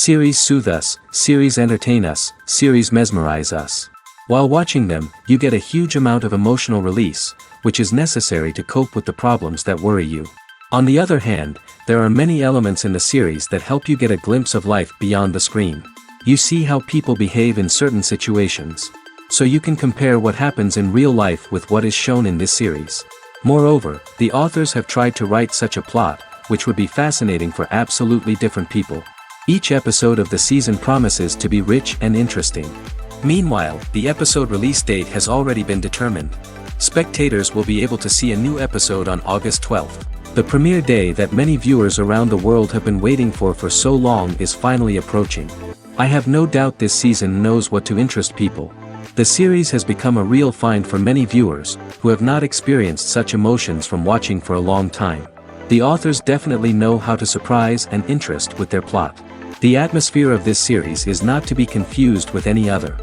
Series soothe us, series entertain us, series mesmerize us. While watching them, you get a huge amount of emotional release, which is necessary to cope with the problems that worry you. On the other hand, there are many elements in the series that help you get a glimpse of life beyond the screen. You see how people behave in certain situations. So you can compare what happens in real life with what is shown in this series. Moreover, the authors have tried to write such a plot, which would be fascinating for absolutely different people. Each episode of the season promises to be rich and interesting. Meanwhile, the episode release date has already been determined. Spectators will be able to see a new episode on August 12th. The premiere day that many viewers around the world have been waiting for so long is finally approaching. I have no doubt this season knows what to interest people. The series has become a real find for many viewers, who have not experienced such emotions from watching for a long time. The authors definitely know how to surprise and interest with their plot. The atmosphere of this series is not to be confused with any other.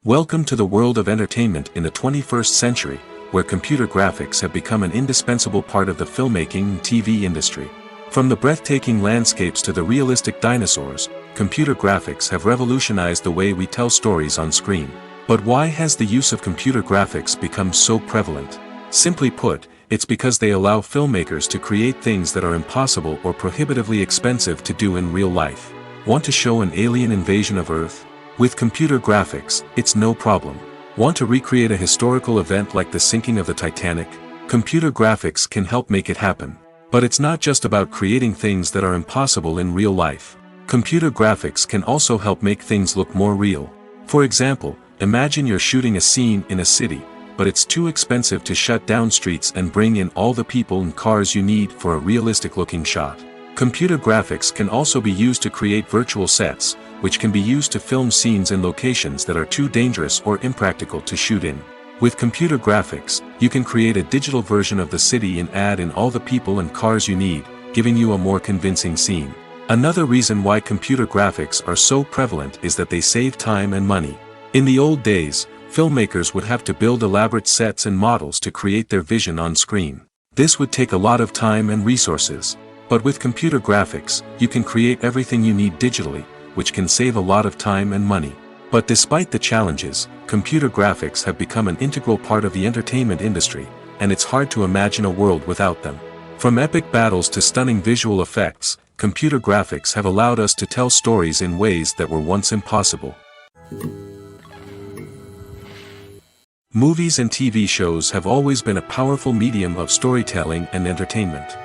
Welcome to the world of entertainment in the 21st century, where computer graphics have become an indispensable part of the filmmaking and TV industry. From the breathtaking landscapes to the realistic dinosaurs, computer graphics have revolutionized the way we tell stories on screen. But why has the use of computer graphics become so prevalent? Simply put, it's because they allow filmmakers to create things that are impossible or prohibitively expensive to do in real life. Want to show an alien invasion of Earth? With computer graphics, it's no problem. Want to recreate a historical event like the sinking of the Titanic? Computer graphics can help make it happen. But it's not just about creating things that are impossible in real life. Computer graphics can also help make things look more real. For example, imagine you're shooting a scene in a city, but it's too expensive to shut down streets and bring in all the people and cars you need for a realistic-looking shot. Computer graphics can also be used to create virtual sets, which can be used to film scenes in locations that are too dangerous or impractical to shoot in. With computer graphics, you can create a digital version of the city and add in all the people and cars you need, giving you a more convincing scene. Another reason why computer graphics are so prevalent is that they save time and money. In the old days, filmmakers would have to build elaborate sets and models to create their vision on screen. This would take a lot of time and resources. But with computer graphics, you can create everything you need digitally, which can save a lot of time and money. But despite the challenges, computer graphics have become an integral part of the entertainment industry, and it's hard to imagine a world without them. From epic battles to stunning visual effects, computer graphics have allowed us to tell stories in ways that were once impossible. Movies and TV shows have always been a powerful medium of storytelling and entertainment.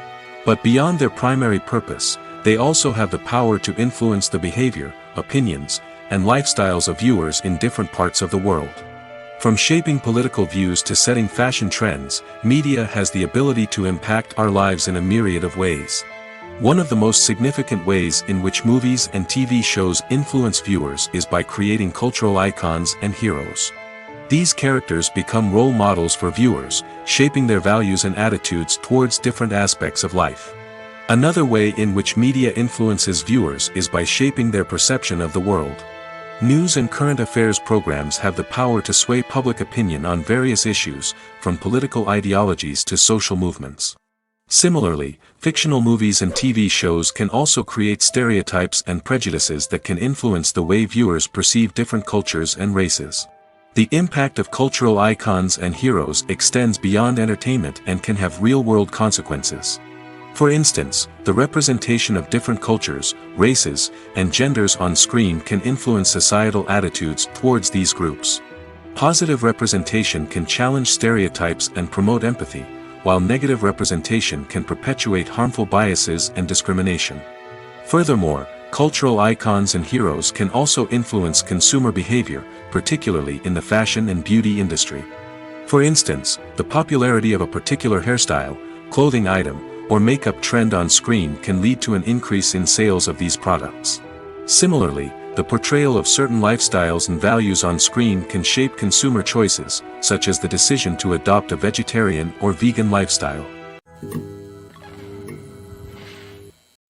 But beyond their primary purpose, they also have the power to influence the behavior, opinions, and lifestyles of viewers in different parts of the world. From shaping political views to setting fashion trends, media has the ability to impact our lives in a myriad of ways. One of the most significant ways in which movies and TV shows influence viewers is by creating cultural icons and heroes. These characters become role models for viewers, shaping their values and attitudes towards different aspects of life. Another way in which media influences viewers is by shaping their perception of the world. News and current affairs programs have the power to sway public opinion on various issues, from political ideologies to social movements. Similarly, fictional movies and TV shows can also create stereotypes and prejudices that can influence the way viewers perceive different cultures and races. The impact of cultural icons and heroes extends beyond entertainment and can have real-world consequences. For instance, the representation of different cultures, races, and genders on screen can influence societal attitudes towards these groups. Positive representation can challenge stereotypes and promote empathy, while negative representation can perpetuate harmful biases and discrimination. Furthermore, cultural icons and heroes can also influence consumer behavior, particularly in the fashion and beauty industry. For instance, the popularity of a particular hairstyle, clothing item, or makeup trend on screen can lead to an increase in sales of these products. Similarly, the portrayal of certain lifestyles and values on screen can shape consumer choices, such as the decision to adopt a vegetarian or vegan lifestyle.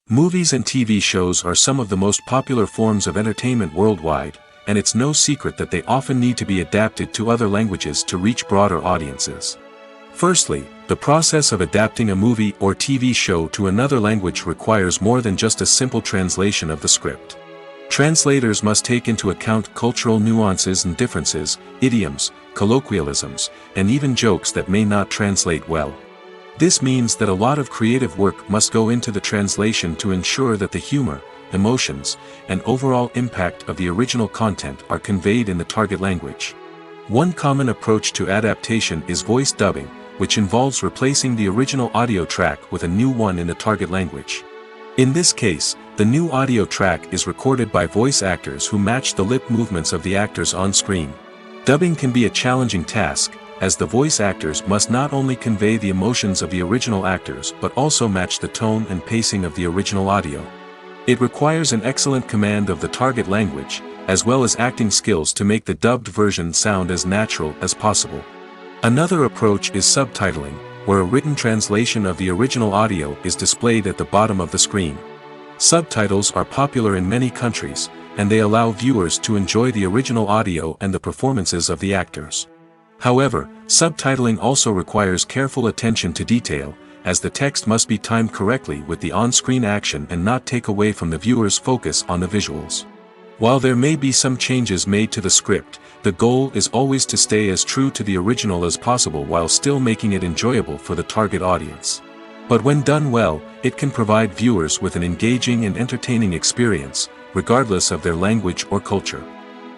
Movies and TV shows are some of the most popular forms of entertainment worldwide, and it's no secret that they often need to be adapted to other languages to reach broader audiences. Firstly, the process of adapting a movie or TV show to another language requires more than just a simple translation of the script. Translators must take into account cultural nuances and differences, idioms, colloquialisms, and even jokes that may not translate well. This means that a lot of creative work must go into the translation to ensure that the humor, emotions, and overall impact of the original content are conveyed in the target language. One common approach to adaptation is voice dubbing, which involves replacing the original audio track with a new one in the target language. In this case, the new audio track is recorded by voice actors who match the lip movements of the actors on screen. Dubbing can be a challenging task, as the voice actors must not only convey the emotions of the original actors but also match the tone and pacing of the original audio. It requires an excellent command of the target language, as well as acting skills to make the dubbed version sound as natural as possible. Another approach is subtitling, where a written translation of the original audio is displayed at the bottom of the screen. Subtitles are popular in many countries, and they allow viewers to enjoy the original audio and the performances of the actors. However, subtitling also requires careful attention to detail, as the text must be timed correctly with the on-screen action and not take away from the viewer's focus on the visuals. While there may be some changes made to the script, the goal is always to stay as true to the original as possible while still making it enjoyable for the target audience. But when done well, it can provide viewers with an engaging and entertaining experience, regardless of their language or culture.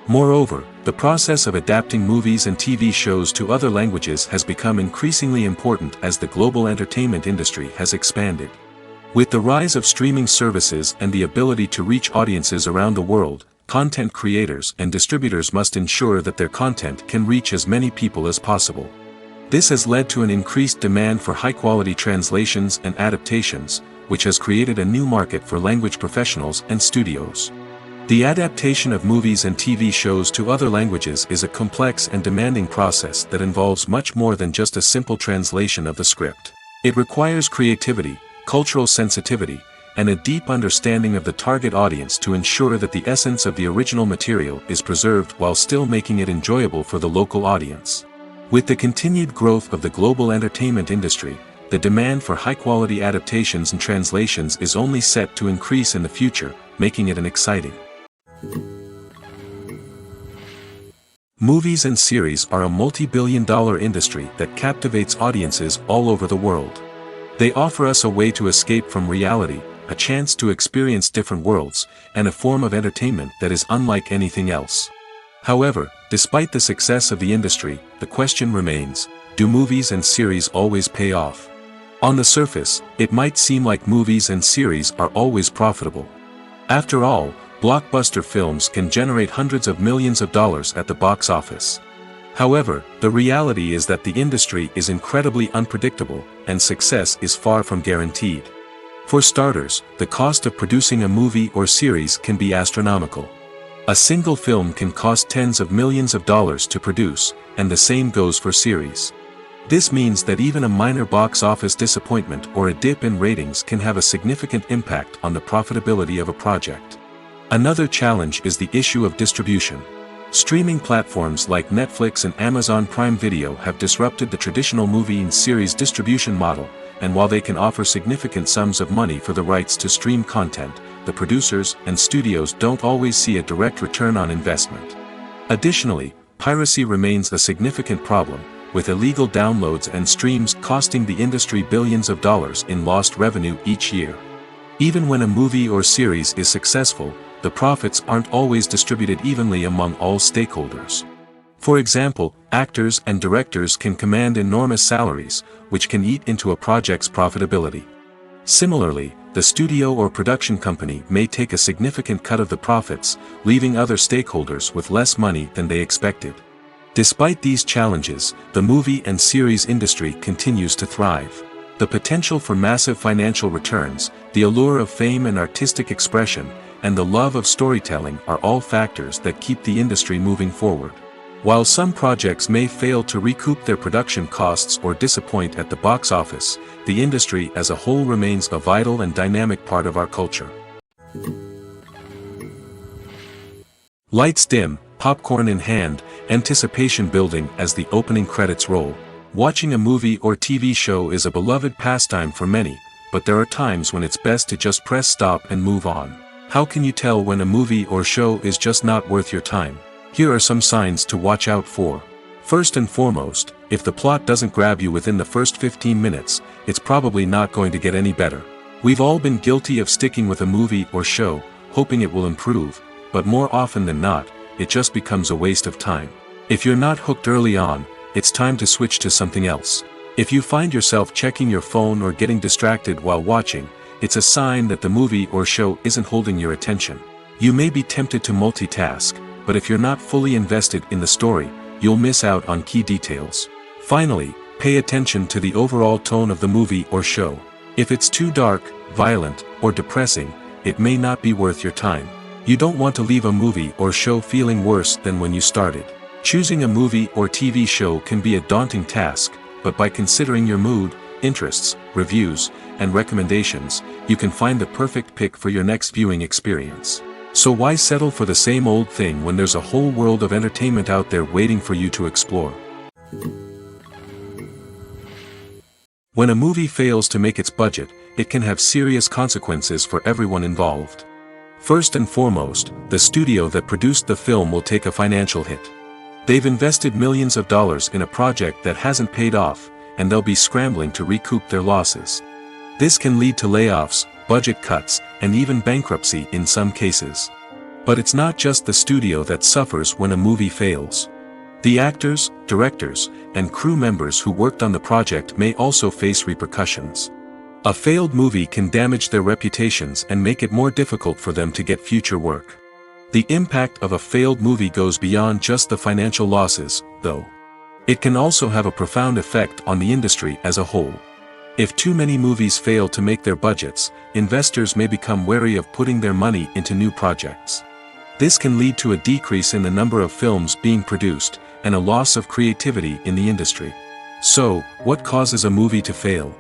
Moreover, the process of adapting movies and TV shows to other languages has become increasingly important as the global entertainment industry has expanded. With the rise of streaming services and the ability to reach audiences around the world, content creators and distributors must ensure that their content can reach as many people as possible. This has led to an increased demand for high-quality translations and adaptations, which has created a new market for language professionals and studios. The adaptation of movies and TV shows to other languages is a complex and demanding process that involves much more than just a simple translation of the script. It requires creativity, cultural sensitivity, and a deep understanding of the target audience to ensure that the essence of the original material is preserved while still making it enjoyable for the local audience. With the continued growth of the global entertainment industry, the demand for high-quality adaptations and translations is only set to increase in the future, making it an exciting. Movies and series are a multi-billion-dollar industry that captivates audiences all over the world. They offer us a way to escape from reality, a chance to experience different worlds, and a form of entertainment that is unlike anything else. However, despite the success of the industry, the question remains, do movies and series always pay off? On the surface, it might seem like movies and series are always profitable. After all, blockbuster films can generate hundreds of millions of dollars at the box office. However, the reality is that the industry is incredibly unpredictable, and success is far from guaranteed. For starters, the cost of producing a movie or series can be astronomical. A single film can cost tens of millions of dollars to produce, and the same goes for series. This means that even a minor box office disappointment or a dip in ratings can have a significant impact on the profitability of a project. Another challenge is the issue of distribution. Streaming platforms like Netflix and Amazon Prime Video have disrupted the traditional movie and series distribution model, and while they can offer significant sums of money for the rights to stream content, the producers and studios don't always see a direct return on investment. Additionally, piracy remains a significant problem, with illegal downloads and streams costing the industry billions of dollars in lost revenue each year. Even when a movie or series is successful, the profits aren't always distributed evenly among all stakeholders. For example, actors and directors can command enormous salaries, which can eat into a project's profitability. Similarly, the studio or production company may take a significant cut of the profits, leaving other stakeholders with less money than they expected. Despite these challenges, the movie and series industry continues to thrive. The potential for massive financial returns, the allure of fame and artistic expression, and the love of storytelling are all factors that keep the industry moving forward. While some projects may fail to recoup their production costs or disappoint at the box office, the industry as a whole remains a vital and dynamic part of our culture. Lights dim, popcorn in hand, anticipation building as the opening credits roll. Watching a movie or TV show is a beloved pastime for many, but there are times when it's best to just press stop and move on. How can you tell when a movie or show is just not worth your time? Here are some signs to watch out for. First and foremost, if the plot doesn't grab you within the first 15 minutes, it's probably not going to get any better. We've all been guilty of sticking with a movie or show, hoping it will improve, but more often than not, it just becomes a waste of time. If you're not hooked early on, it's time to switch to something else. If you find yourself checking your phone or getting distracted while watching, it's a sign that the movie or show isn't holding your attention. You may be tempted to multitask, but if you're not fully invested in the story, you'll miss out on key details. Finally, pay attention to the overall tone of the movie or show. If it's too dark, violent, or depressing, it may not be worth your time. You don't want to leave a movie or show feeling worse than when you started. Choosing a movie or TV show can be a daunting task, but by considering your mood, interests, reviews, and recommendations, you can find the perfect pick for your next viewing experience. So why settle for the same old thing when there's a whole world of entertainment out there waiting for you to explore? When a movie fails to make its budget, it can have serious consequences for everyone involved. First and foremost, the studio that produced the film will take a financial hit. They've invested millions of dollars in a project that hasn't paid off, and they'll be scrambling to recoup their losses. This can lead to layoffs, budget cuts, and even bankruptcy in some cases. But it's not just the studio that suffers when a movie fails. The actors, directors, and crew members who worked on the project may also face repercussions. A failed movie can damage their reputations and make it more difficult for them to get future work. The impact of a failed movie goes beyond just the financial losses, though. It can also have a profound effect on the industry as a whole. If too many movies fail to make their budgets, investors may become wary of putting their money into new projects. This can lead to a decrease in the number of films being produced, and a loss of creativity in the industry. So, what causes a movie to fail?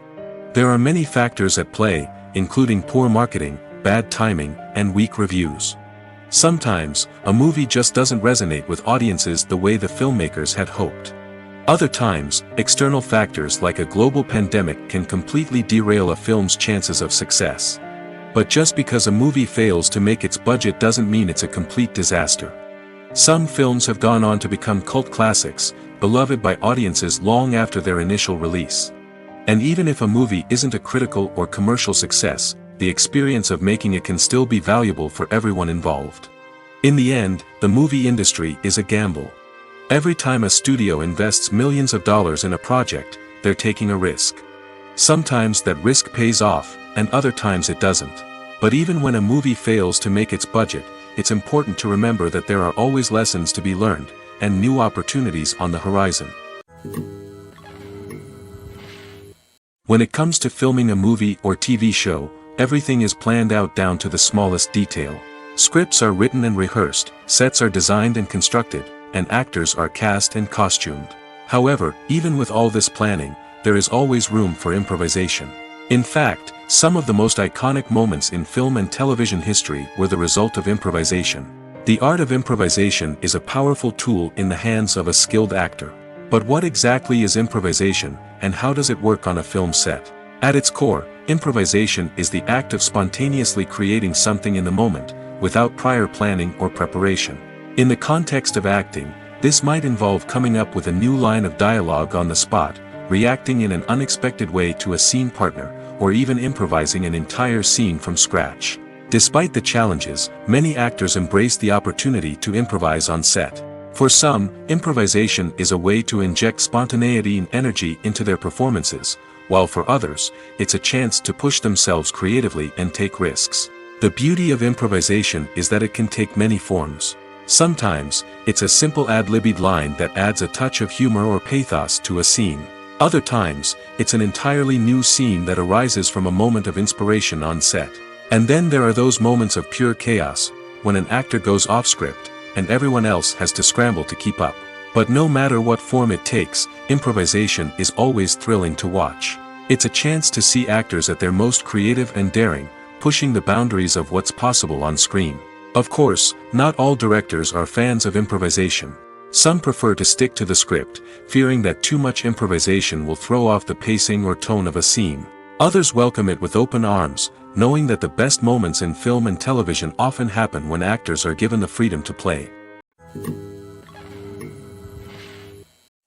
There are many factors at play, including poor marketing, bad timing, and weak reviews. Sometimes, a movie just doesn't resonate with audiences the way the filmmakers had hoped. Other times, external factors like a global pandemic can completely derail a film's chances of success. But just because a movie fails to make its budget doesn't mean it's a complete disaster. Some films have gone on to become cult classics, beloved by audiences long after their initial release. And even if a movie isn't a critical or commercial success, the experience of making it can still be valuable for everyone involved. In the end, the movie industry is a gamble. Every time a studio invests millions of dollars in a project, they're taking a risk. Sometimes that risk pays off, and other times it doesn't. But even when a movie fails to make its budget, it's important to remember that there are always lessons to be learned, and new opportunities on the horizon. When it comes to filming a movie or TV show, everything is planned out down to the smallest detail. Scripts are written and rehearsed, sets are designed and constructed, and actors are cast and costumed. However, even with all this planning, there is always room for improvisation. In fact, some of the most iconic moments in film and television history were the result of improvisation. The art of improvisation is a powerful tool in the hands of a skilled actor. But what exactly is improvisation, and how does it work on a film set? At its core, improvisation is the act of spontaneously creating something in the moment, without prior planning or preparation. In the context of acting, This might involve coming up with a new line of dialogue on the spot, reacting in an unexpected way to a scene partner, or even improvising an entire scene from scratch. Despite the challenges, many actors embrace the opportunity to improvise on set. For some, improvisation is a way to inject spontaneity and energy into their performances, while for others, it's a chance to push themselves creatively and take risks. The beauty of improvisation is that it can take many forms. Sometimes, it's a simple ad-libbed line that adds a touch of humor or pathos to a scene. Other times, it's an entirely new scene that arises from a moment of inspiration on set. And then there are those moments of pure chaos, when an actor goes off script, and everyone else has to scramble to keep up. But no matter what form it takes, improvisation is always thrilling to watch. It's a chance to see actors at their most creative and daring, pushing the boundaries of what's possible on screen. Of course, not all directors are fans of improvisation. Some prefer to stick to the script, fearing that too much improvisation will throw off the pacing or tone of a scene. Others welcome it with open arms, knowing that the best moments in film and television often happen when actors are given the freedom to play.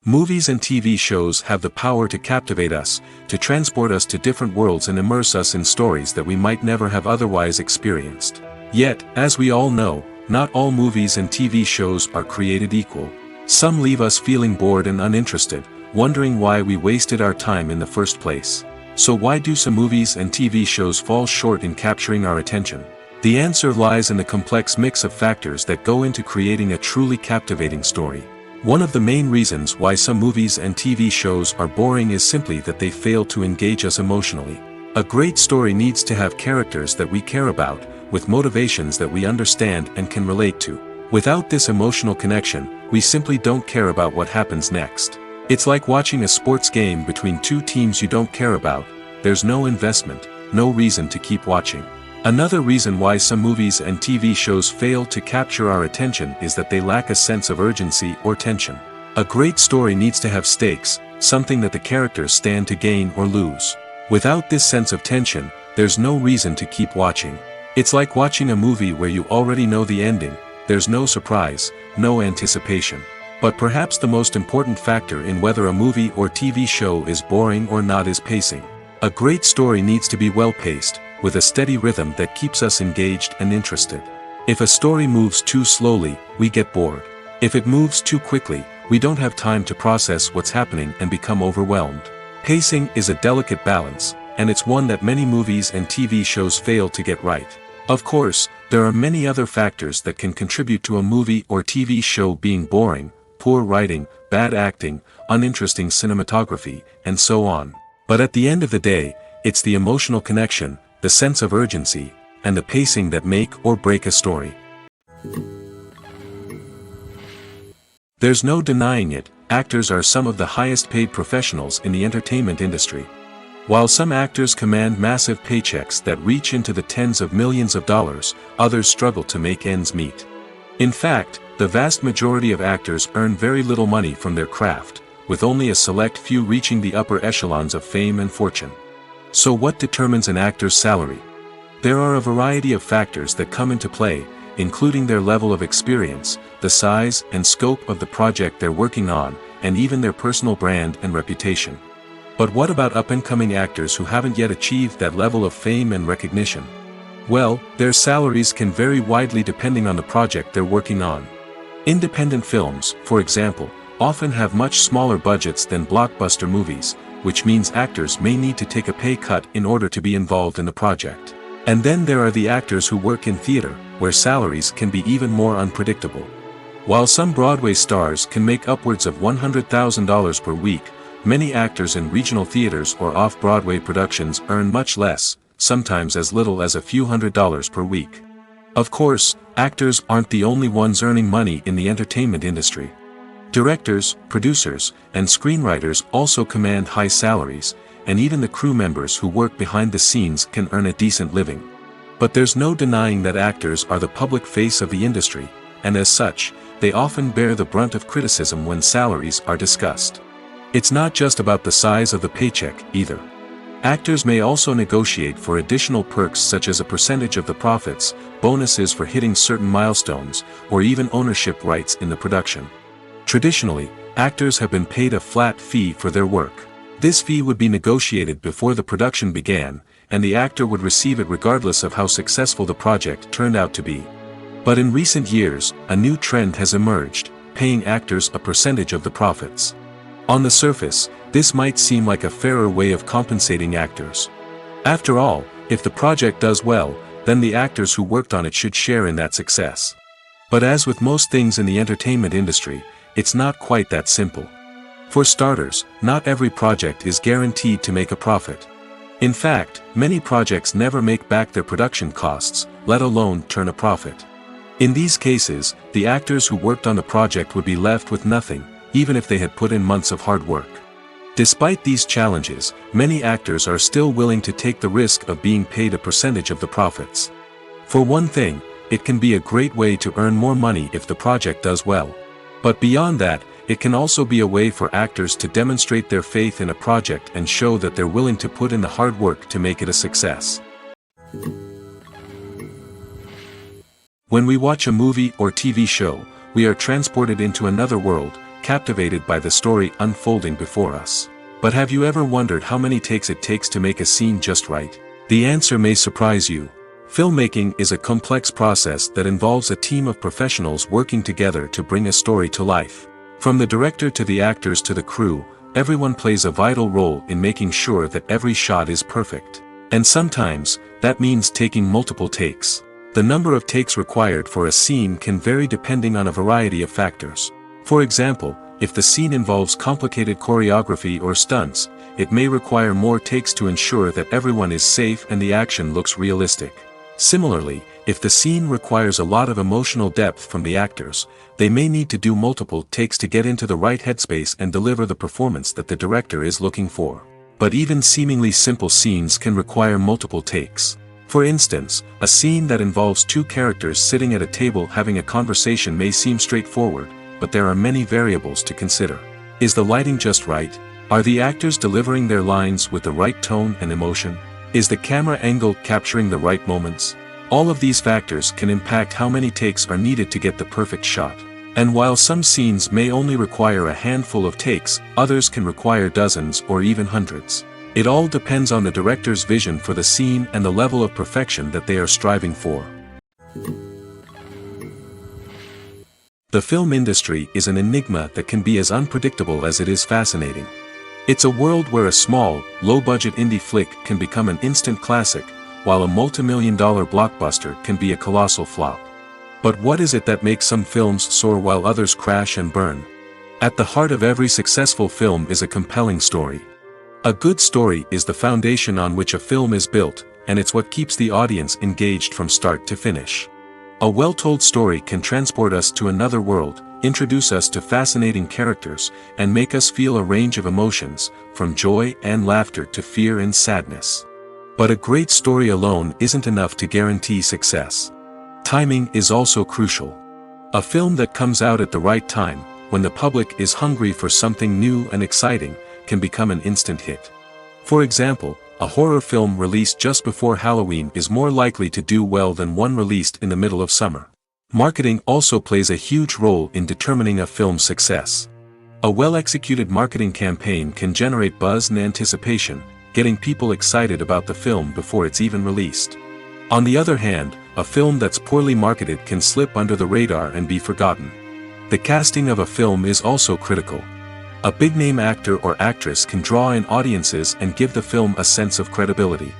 Movies and TV shows have the power to captivate us, to transport us to different worlds and immerse us in stories that we might never have otherwise experienced. Yet, as we all know, not all movies and TV shows are created equal. Some leave us feeling bored and uninterested, wondering why we wasted our time in the first place. So why do some movies and TV shows fall short in capturing our attention? The answer lies in the complex mix of factors that go into creating a truly captivating story. One of the main reasons why some movies and TV shows are boring is simply that they fail to engage us emotionally. A great story needs to have characters that we care about, with motivations that we understand and can relate to. Without this emotional connection, we simply don't care about what happens next. It's like watching a sports game between two teams you don't care about. There's no investment, no reason to keep watching. Another reason why some movies and TV shows fail to capture our attention is that they lack a sense of urgency or tension. A great story needs to have stakes, something that the characters stand to gain or lose. Without this sense of tension, there's no reason to keep watching. It's like watching a movie where you already know the ending. There's no surprise, no anticipation. But perhaps the most important factor in whether a movie or TV show is boring or not is pacing. A great story needs to be well-paced, with a steady rhythm that keeps us engaged and interested. If a story moves too slowly, we get bored. If it moves too quickly, we don't have time to process what's happening and become overwhelmed. Pacing is a delicate balance, and it's one that many movies and TV shows fail to get right. Of course, there are many other factors that can contribute to a movie or TV show being boring: poor writing, bad acting, uninteresting cinematography, and so on. But at the end of the day, it's the emotional connection, the sense of urgency, and the pacing that make or break a story. There's no denying it, actors are some of the highest paid professionals in the entertainment industry. While some actors command massive paychecks that reach into the tens of millions of dollars, others struggle to make ends meet. In fact, the vast majority of actors earn very little money from their craft, with only a select few reaching the upper echelons of fame and fortune. So what determines an actor's salary? There are a variety of factors that come into play, including their level of experience, the size and scope of the project they're working on, and even their personal brand and reputation. But what about up-and-coming actors who haven't yet achieved that level of fame and recognition? Well, their salaries can vary widely depending on the project they're working on. Independent films, for example, often have much smaller budgets than blockbuster movies, which means actors may need to take a pay cut in order to be involved in the project. And then there are the actors who work in theater, where salaries can be even more unpredictable. While some Broadway stars can make upwards of $100,000 per week, many actors in regional theaters or off-Broadway productions earn much less, sometimes as little as a few $100s per week. Of course, actors aren't the only ones earning money in the entertainment industry. Directors, producers, and screenwriters also command high salaries, and even the crew members who work behind the scenes can earn a decent living. But there's no denying that actors are the public face of the industry, and as such, they often bear the brunt of criticism when salaries are discussed. It's not just about the size of the paycheck, either. Actors may also negotiate for additional perks such as a percentage of the profits, bonuses for hitting certain milestones, or even ownership rights in the production. Traditionally, actors have been paid a flat fee for their work. This fee would be negotiated before the production began, and the actor would receive it regardless of how successful the project turned out to be. But in recent years, a new trend has emerged, paying actors a percentage of the profits. On the surface, this might seem like a fairer way of compensating actors. After all, if the project does well, then the actors who worked on it should share in that success. But as with most things in the entertainment industry, it's not quite that simple. For starters, not every project is guaranteed to make a profit. In fact, many projects never make back their production costs, let alone turn a profit. In these cases, the actors who worked on the project would be left with nothing, even if they had put in months of hard work. Despite these challenges, many actors are still willing to take the risk of being paid a percentage of the profits. For one thing, it can be a great way to earn more money if the project does well. But beyond that, it can also be a way for actors to demonstrate their faith in a project and show that they're willing to put in the hard work to make it a success. When we watch a movie or TV show, we are transported into another world, captivated by the story unfolding before us. But have you ever wondered how many takes it takes to make a scene just right? The answer may surprise you. Filmmaking is a complex process that involves a team of professionals working together to bring a story to life. From the director to the actors to the crew, everyone plays a vital role in making sure that every shot is perfect. And sometimes, that means taking multiple takes. The number of takes required for a scene can vary depending on a variety of factors. For example, if the scene involves complicated choreography or stunts, it may require more takes to ensure that everyone is safe and the action looks realistic. Similarly, if the scene requires a lot of emotional depth from the actors, they may need to do multiple takes to get into the right headspace and deliver the performance that the director is looking for. But even seemingly simple scenes can require multiple takes. For instance, a scene that involves two characters sitting at a table having a conversation may seem straightforward, but there are many variables to consider. Is the lighting just right? Are the actors delivering their lines with the right tone and emotion? Is the camera angle capturing the right moments? All of these factors can impact how many takes are needed to get the perfect shot. And while some scenes may only require a handful of takes, others can require dozens or even hundreds. It all depends on the director's vision for the scene and the level of perfection that they are striving for. The film industry is an enigma that can be as unpredictable as it is fascinating. It's a world where a small, low-budget indie flick can become an instant classic, while a multi-million-dollar blockbuster can be a colossal flop. But what is it that makes some films soar while others crash and burn? At the heart of every successful film is a compelling story. A good story is the foundation on which a film is built, and it's what keeps the audience engaged from start to finish. A well-told story can transport us to another world, introduce us to fascinating characters, and make us feel a range of emotions, from joy and laughter to fear and sadness. But a great story alone isn't enough to guarantee success. Timing is also crucial. A film that comes out at the right time, when the public is hungry for something new and exciting, can become an instant hit. For example, a horror film released just before Halloween is more likely to do well than one released in the middle of summer. Marketing also plays a huge role in determining a film's success. A well-executed marketing campaign can generate buzz and anticipation, getting people excited about the film before it's even released. On the other hand, a film that's poorly marketed can slip under the radar and be forgotten. The casting of a film is also critical. A big-name actor or actress can draw in audiences and give the film a sense of credibility.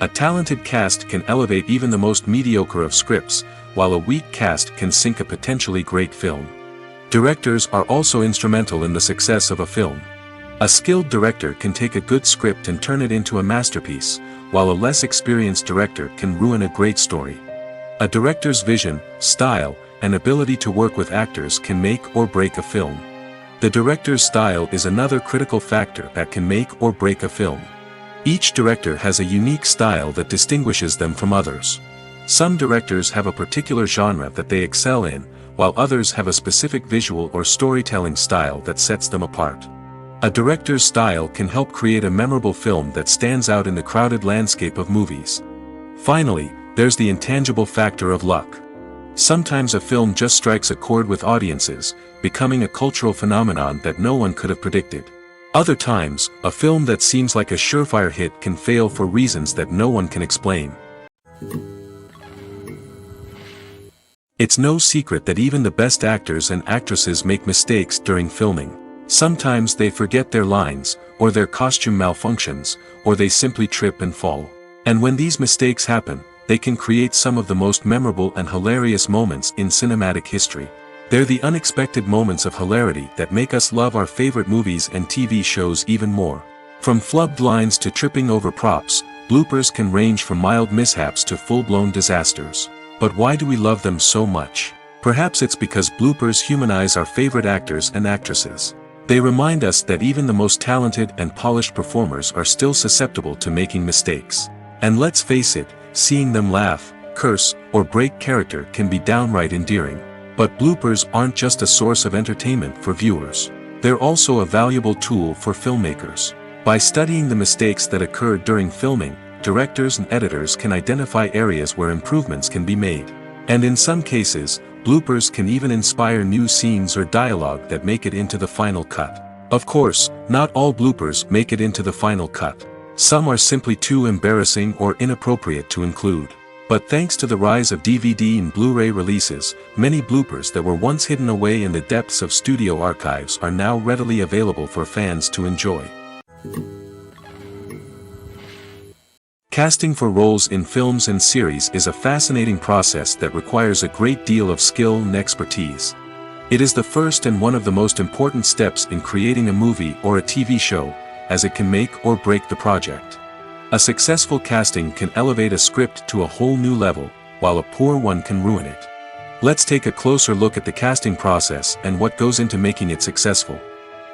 A talented cast can elevate even the most mediocre of scripts, while a weak cast can sink a potentially great film. Directors are also instrumental in the success of a film. A skilled director can take a good script and turn it into a masterpiece, while a less experienced director can ruin a great story. A director's vision, style, and ability to work with actors can make or break a film. The director's style is another critical factor that can make or break a film. Each director has a unique style that distinguishes them from others. Some directors have a particular genre that they excel in, while others have a specific visual or storytelling style that sets them apart. A director's style can help create a memorable film that stands out in the crowded landscape of movies. Finally, there's the intangible factor of luck. Sometimes a film just strikes a chord with audiences, becoming a cultural phenomenon that no one could have predicted. Other times, a film that seems like a surefire hit can fail for reasons that no one can explain. It's no secret that even the best actors and actresses make mistakes during filming. Sometimes they forget their lines, or their costume malfunctions, or they simply trip and fall. And when these mistakes happen, they can create some of the most memorable and hilarious moments in cinematic history. They're the unexpected moments of hilarity that make us love our favorite movies and TV shows even more. From flubbed lines to tripping over props, bloopers can range from mild mishaps to full-blown disasters. But why do we love them so much? Perhaps it's because bloopers humanize our favorite actors and actresses. They remind us that even the most talented and polished performers are still susceptible to making mistakes. And let's face it, seeing them laugh, curse, or break character can be downright endearing. But bloopers aren't just a source of entertainment for viewers. They're also a valuable tool for filmmakers. By studying the mistakes that occurred during filming, directors and editors can identify areas where improvements can be made. And in some cases, bloopers can even inspire new scenes or dialogue that make it into the final cut. Of course, not all bloopers make it into the final cut. Some are simply too embarrassing or inappropriate to include. But thanks to the rise of DVD and Blu-ray releases, many bloopers that were once hidden away in the depths of studio archives are now readily available for fans to enjoy. Casting for roles in films and series is a fascinating process that requires a great deal of skill and expertise. It is the first and one of the most important steps in creating a movie or a TV show, as it can make or break the project. A successful casting can elevate a script to a whole new level, while a poor one can ruin it. Let's take a closer look at the casting process and what goes into making it successful.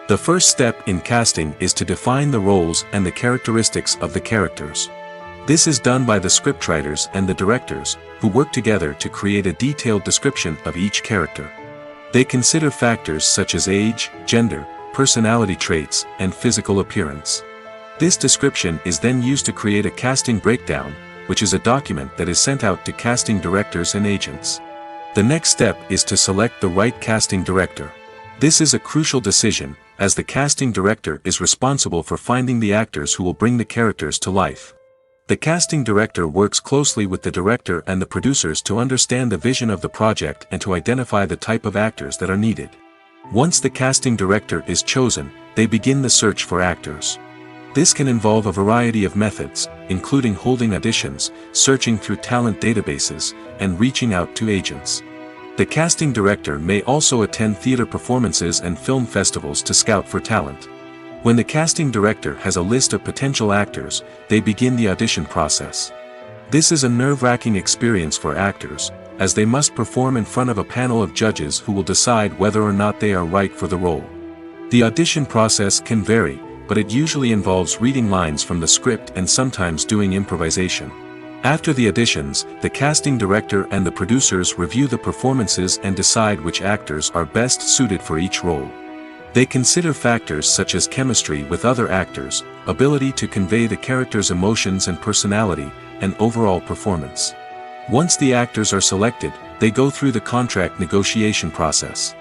The first step in casting is to define the roles and the characteristics of the characters. This is done by the scriptwriters and the directors, who work together to create a detailed description of each character. They consider factors such as age, gender, personality traits, and physical appearance. This description is then used to create a casting breakdown, which is a document that is sent out to casting directors and agents. The next step is to select the right casting director. This is a crucial decision, as the casting director is responsible for finding the actors who will bring the characters to life. The casting director works closely with the director and the producers to understand the vision of the project and to identify the type of actors that are needed. Once the casting director is chosen, they begin the search for actors. This can involve a variety of methods, including holding auditions, searching through talent databases, and reaching out to agents. The casting director may also attend theater performances and film festivals to scout for talent. When the casting director has a list of potential actors, they begin the audition process. This is a nerve-wracking experience for actors, as they must perform in front of a panel of judges who will decide whether or not they are right for the role. The audition process can vary, but it usually involves reading lines from the script and sometimes doing improvisation. After the auditions, the casting director and the producers review the performances and decide which actors are best suited for each role. They consider factors such as chemistry with other actors, ability to convey the character's emotions and personality, and overall performance. Once the actors are selected, they go through the contract negotiation process.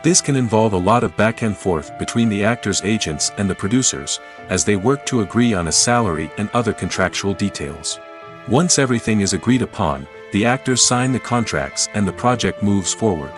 This can involve a lot of back and forth between the actors' agents and the producers, as they work to agree on a salary and other contractual details. Once everything is agreed upon, the actors sign the contracts and the project moves forward.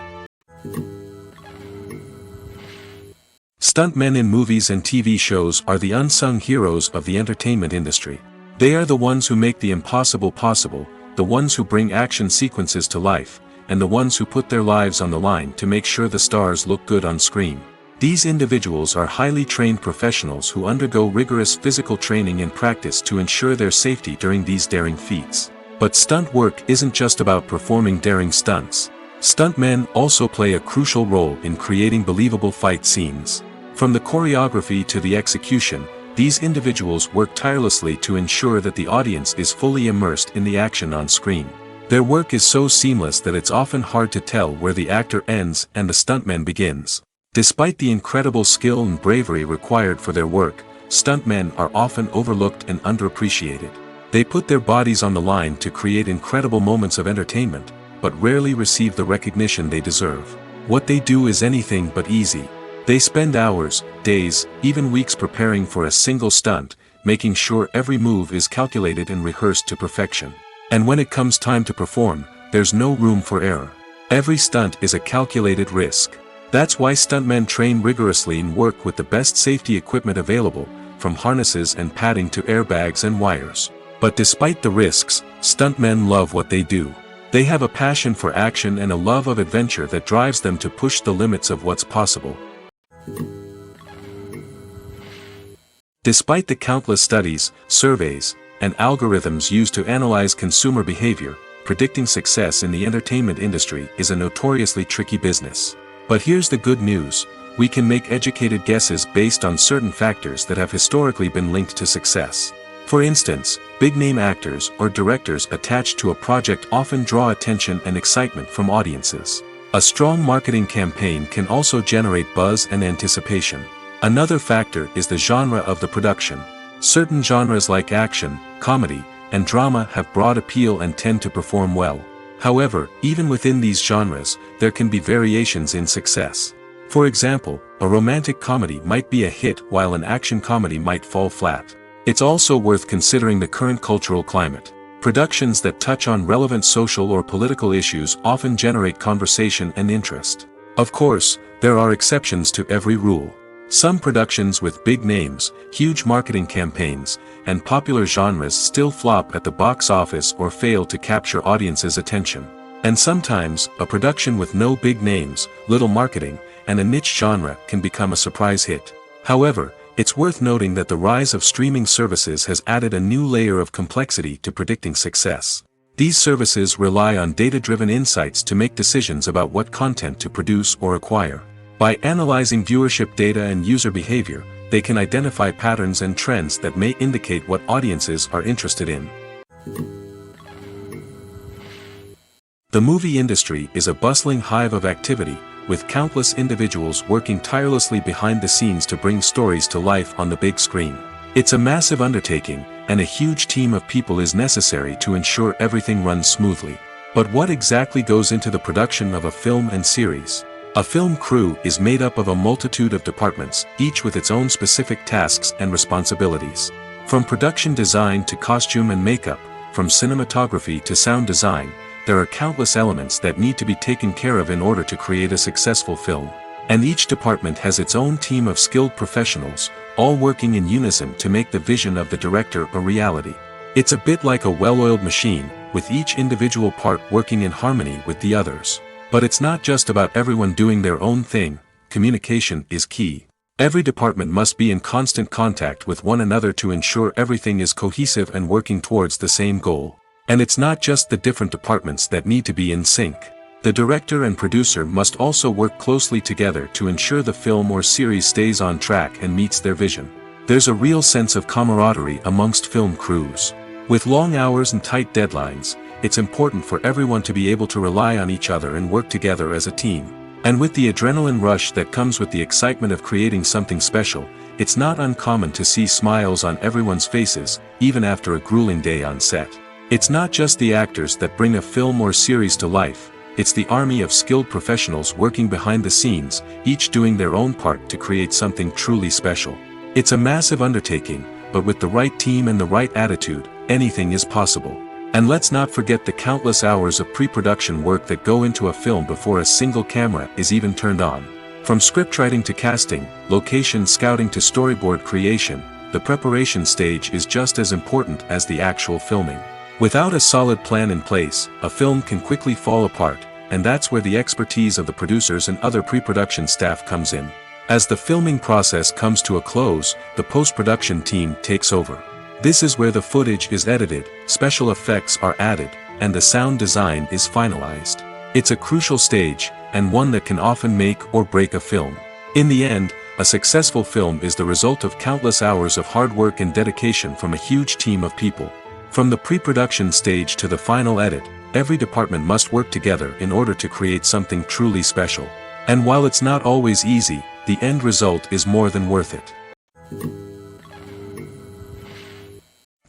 Stuntmen in movies and TV shows are the unsung heroes of the entertainment industry. They are the ones who make the impossible possible, the ones who bring action sequences to life, and the ones who put their lives on the line to make sure the stars look good on screen. These individuals are highly trained professionals who undergo rigorous physical training and practice to ensure their safety during these daring feats. But stunt work isn't just about performing daring stunts. Stuntmen also play a crucial role in creating believable fight scenes. From the choreography to the execution, these individuals work tirelessly to ensure that the audience is fully immersed in the action on screen. Their work is so seamless that it's often hard to tell where the actor ends and the stuntman begins. Despite the incredible skill and bravery required for their work, stuntmen are often overlooked and underappreciated. They put their bodies on the line to create incredible moments of entertainment, but rarely receive the recognition they deserve. What they do is anything but easy. They spend hours, days, even weeks preparing for a single stunt, making sure every move is calculated and rehearsed to perfection. And when it comes time to perform, there's no room for error. Every stunt is a calculated risk. That's why stuntmen train rigorously and work with the best safety equipment available, from harnesses and padding to airbags and wires. But despite the risks, stuntmen love what they do. They have a passion for action and a love of adventure that drives them to push the limits of what's possible. Despite the countless studies, surveys, and algorithms used to analyze consumer behavior, predicting success in the entertainment industry is a notoriously tricky business. But here's the good news: we can make educated guesses based on certain factors that have historically been linked to success. For instance, big-name actors or directors attached to a project often draw attention and excitement from audiences. A strong marketing campaign can also generate buzz and anticipation. Another factor is the genre of the production. Certain genres like action, comedy, and drama have broad appeal and tend to perform well. However, even within these genres, there can be variations in success. For example, a romantic comedy might be a hit while an action comedy might fall flat. It's also worth considering the current cultural climate. Productions that touch on relevant social or political issues often generate conversation and interest. Of course, there are exceptions to every rule. Some productions with big names, huge marketing campaigns, and popular genres still flop at the box office or fail to capture audiences' attention. And sometimes, a production with no big names, little marketing, and a niche genre can become a surprise hit. However, it's worth noting that the rise of streaming services has added a new layer of complexity to predicting success. These services rely on data-driven insights to make decisions about what content to produce or acquire. By analyzing viewership data and user behavior, they can identify patterns and trends that may indicate what audiences are interested in. The movie industry is a bustling hive of activity, with countless individuals working tirelessly behind the scenes to bring stories to life on the big screen. It's a massive undertaking, and a huge team of people is necessary to ensure everything runs smoothly. But what exactly goes into the production of a film and series? A film crew is made up of a multitude of departments, each with its own specific tasks and responsibilities. From production design to costume and makeup, from cinematography to sound design, there are countless elements that need to be taken care of in order to create a successful film. And each department has its own team of skilled professionals, all working in unison to make the vision of the director a reality. It's a bit like a well-oiled machine, with each individual part working in harmony with the others. But it's not just about everyone doing their own thing. Communication is key. Every department must be in constant contact with one another to ensure everything is cohesive and working towards the same goal. And it's not just the different departments that need to be in sync. The director and producer must also work closely together to ensure the film or series stays on track and meets their vision. There's a real sense of camaraderie amongst film crews. With long hours and tight deadlines, it's important for everyone to be able to rely on each other and work together as a team. And with the adrenaline rush that comes with the excitement of creating something special, it's not uncommon to see smiles on everyone's faces, even after a grueling day on set. It's not just the actors that bring a film or series to life, it's the army of skilled professionals working behind the scenes, each doing their own part to create something truly special. It's a massive undertaking, but with the right team and the right attitude, anything is possible. And let's not forget the countless hours of pre-production work that go into a film before a single camera is even turned on. From scriptwriting to casting, location scouting to storyboard creation, the preparation stage is just as important as the actual filming. Without a solid plan in place, a film can quickly fall apart, and that's where the expertise of the producers and other pre-production staff comes in. As the filming process comes to a close, the post-production team takes over. This is where the footage is edited, special effects are added, and the sound design is finalized. It's a crucial stage, and one that can often make or break a film. In the end, a successful film is the result of countless hours of hard work and dedication from a huge team of people. From the pre-production stage to the final edit, every department must work together in order to create something truly special. And while it's not always easy, the end result is more than worth it.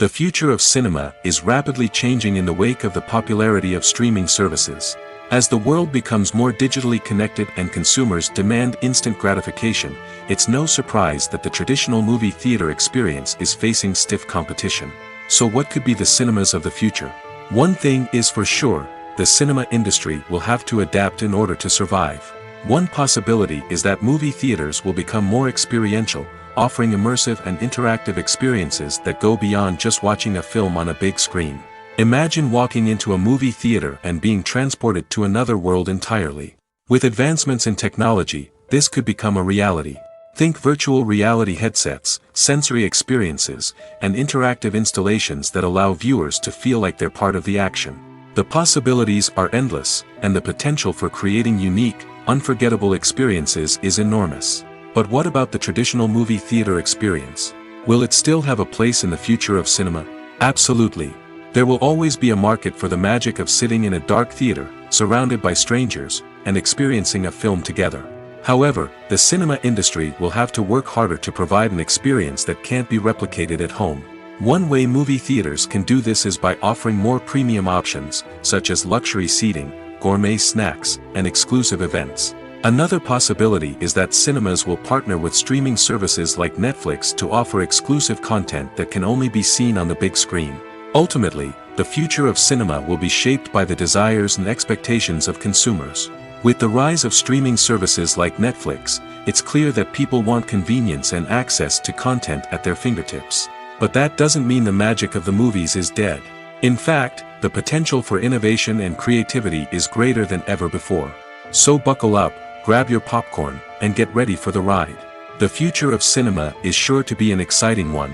The future of cinema is rapidly changing in the wake of the popularity of streaming services. As the world becomes more digitally connected and consumers demand instant gratification, it's no surprise that the traditional movie theater experience is facing stiff competition. So what could be the cinemas of the future? One thing is for sure, the cinema industry will have to adapt in order to survive. One possibility is that movie theaters will become more experiential, offering immersive and interactive experiences that go beyond just watching a film on a big screen. Imagine walking into a movie theater and being transported to another world entirely. With advancements in technology, this could become a reality. Think virtual reality headsets, sensory experiences, and interactive installations that allow viewers to feel like they're part of the action. The possibilities are endless, and the potential for creating unique, unforgettable experiences is enormous. But what about the traditional movie theater experience? Will it still have a place in the future of cinema? Absolutely. There will always be a market for the magic of sitting in a dark theater, surrounded by strangers, and experiencing a film together. However, the cinema industry will have to work harder to provide an experience that can't be replicated at home. One way movie theaters can do this is by offering more premium options, such as luxury seating, gourmet snacks, and exclusive events. Another possibility is that cinemas will partner with streaming services like Netflix to offer exclusive content that can only be seen on the big screen. Ultimately, the future of cinema will be shaped by the desires and expectations of consumers. With the rise of streaming services like Netflix, it's clear that people want convenience and access to content at their fingertips. But that doesn't mean the magic of the movies is dead. In fact, the potential for innovation and creativity is greater than ever before. So buckle up, grab your popcorn, and get ready for the ride. The future of cinema is sure to be an exciting one.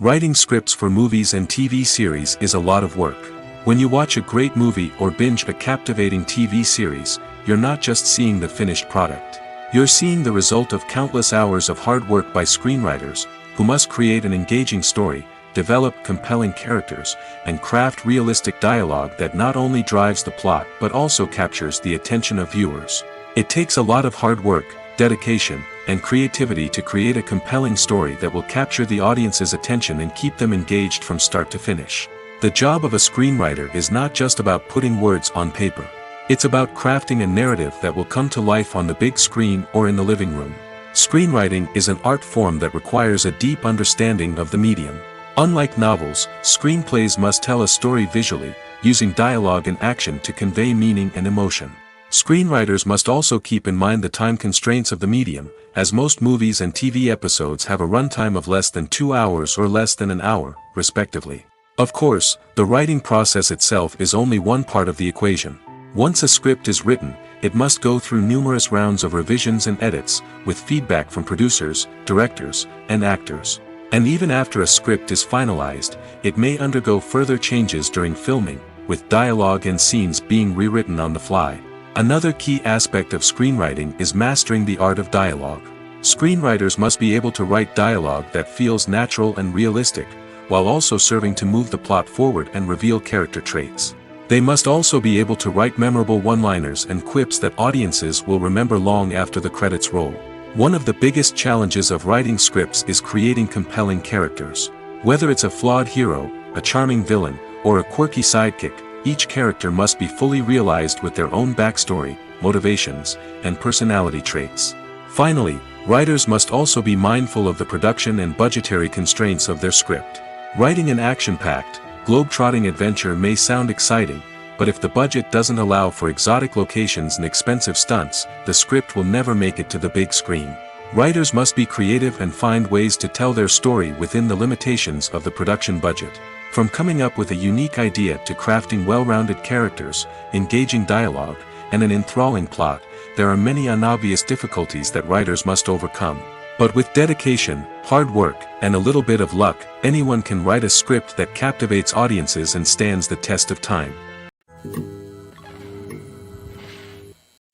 Writing scripts for movies and TV series is a lot of work. When you watch a great movie or binge a captivating TV series, you're not just seeing the finished product. You're seeing the result of countless hours of hard work by screenwriters, who must create an engaging story, develop compelling characters, and craft realistic dialogue that not only drives the plot but also captures the attention of viewers. It takes a lot of hard work, dedication, and creativity to create a compelling story that will capture the audience's attention and keep them engaged from start to finish. The job of a screenwriter is not just about putting words on paper. It's about crafting a narrative that will come to life on the big screen or in the living room. Screenwriting is an art form that requires a deep understanding of the medium. Unlike novels, screenplays must tell a story visually, using dialogue and action to convey meaning and emotion. Screenwriters must also keep in mind the time constraints of the medium, as most movies and TV episodes have a runtime of less than 2 hours or less than an hour, respectively. Of course, the writing process itself is only one part of the equation. Once a script is written, it must go through numerous rounds of revisions and edits, with feedback from producers, directors, and actors. And even after a script is finalized, it may undergo further changes during filming, with dialogue and scenes being rewritten on the fly. Another key aspect of screenwriting is mastering the art of dialogue. Screenwriters must be able to write dialogue that feels natural and realistic, while also serving to move the plot forward and reveal character traits. They must also be able to write memorable one-liners and quips that audiences will remember long after the credits roll. One of the biggest challenges of writing scripts is creating compelling characters. Whether it's a flawed hero, a charming villain, or a quirky sidekick, each character must be fully realized with their own backstory, motivations, and personality traits. Finally, writers must also be mindful of the production and budgetary constraints of their script. Writing an action-packed, globe-trotting adventure may sound exciting, but if the budget doesn't allow for exotic locations and expensive stunts, the script will never make it to the big screen. Writers must be creative and find ways to tell their story within the limitations of the production budget. From coming up with a unique idea to crafting well-rounded characters, engaging dialogue, and an enthralling plot, there are many unobvious difficulties that writers must overcome. But with dedication, hard work, and a little bit of luck, anyone can write a script that captivates audiences and stands the test of time.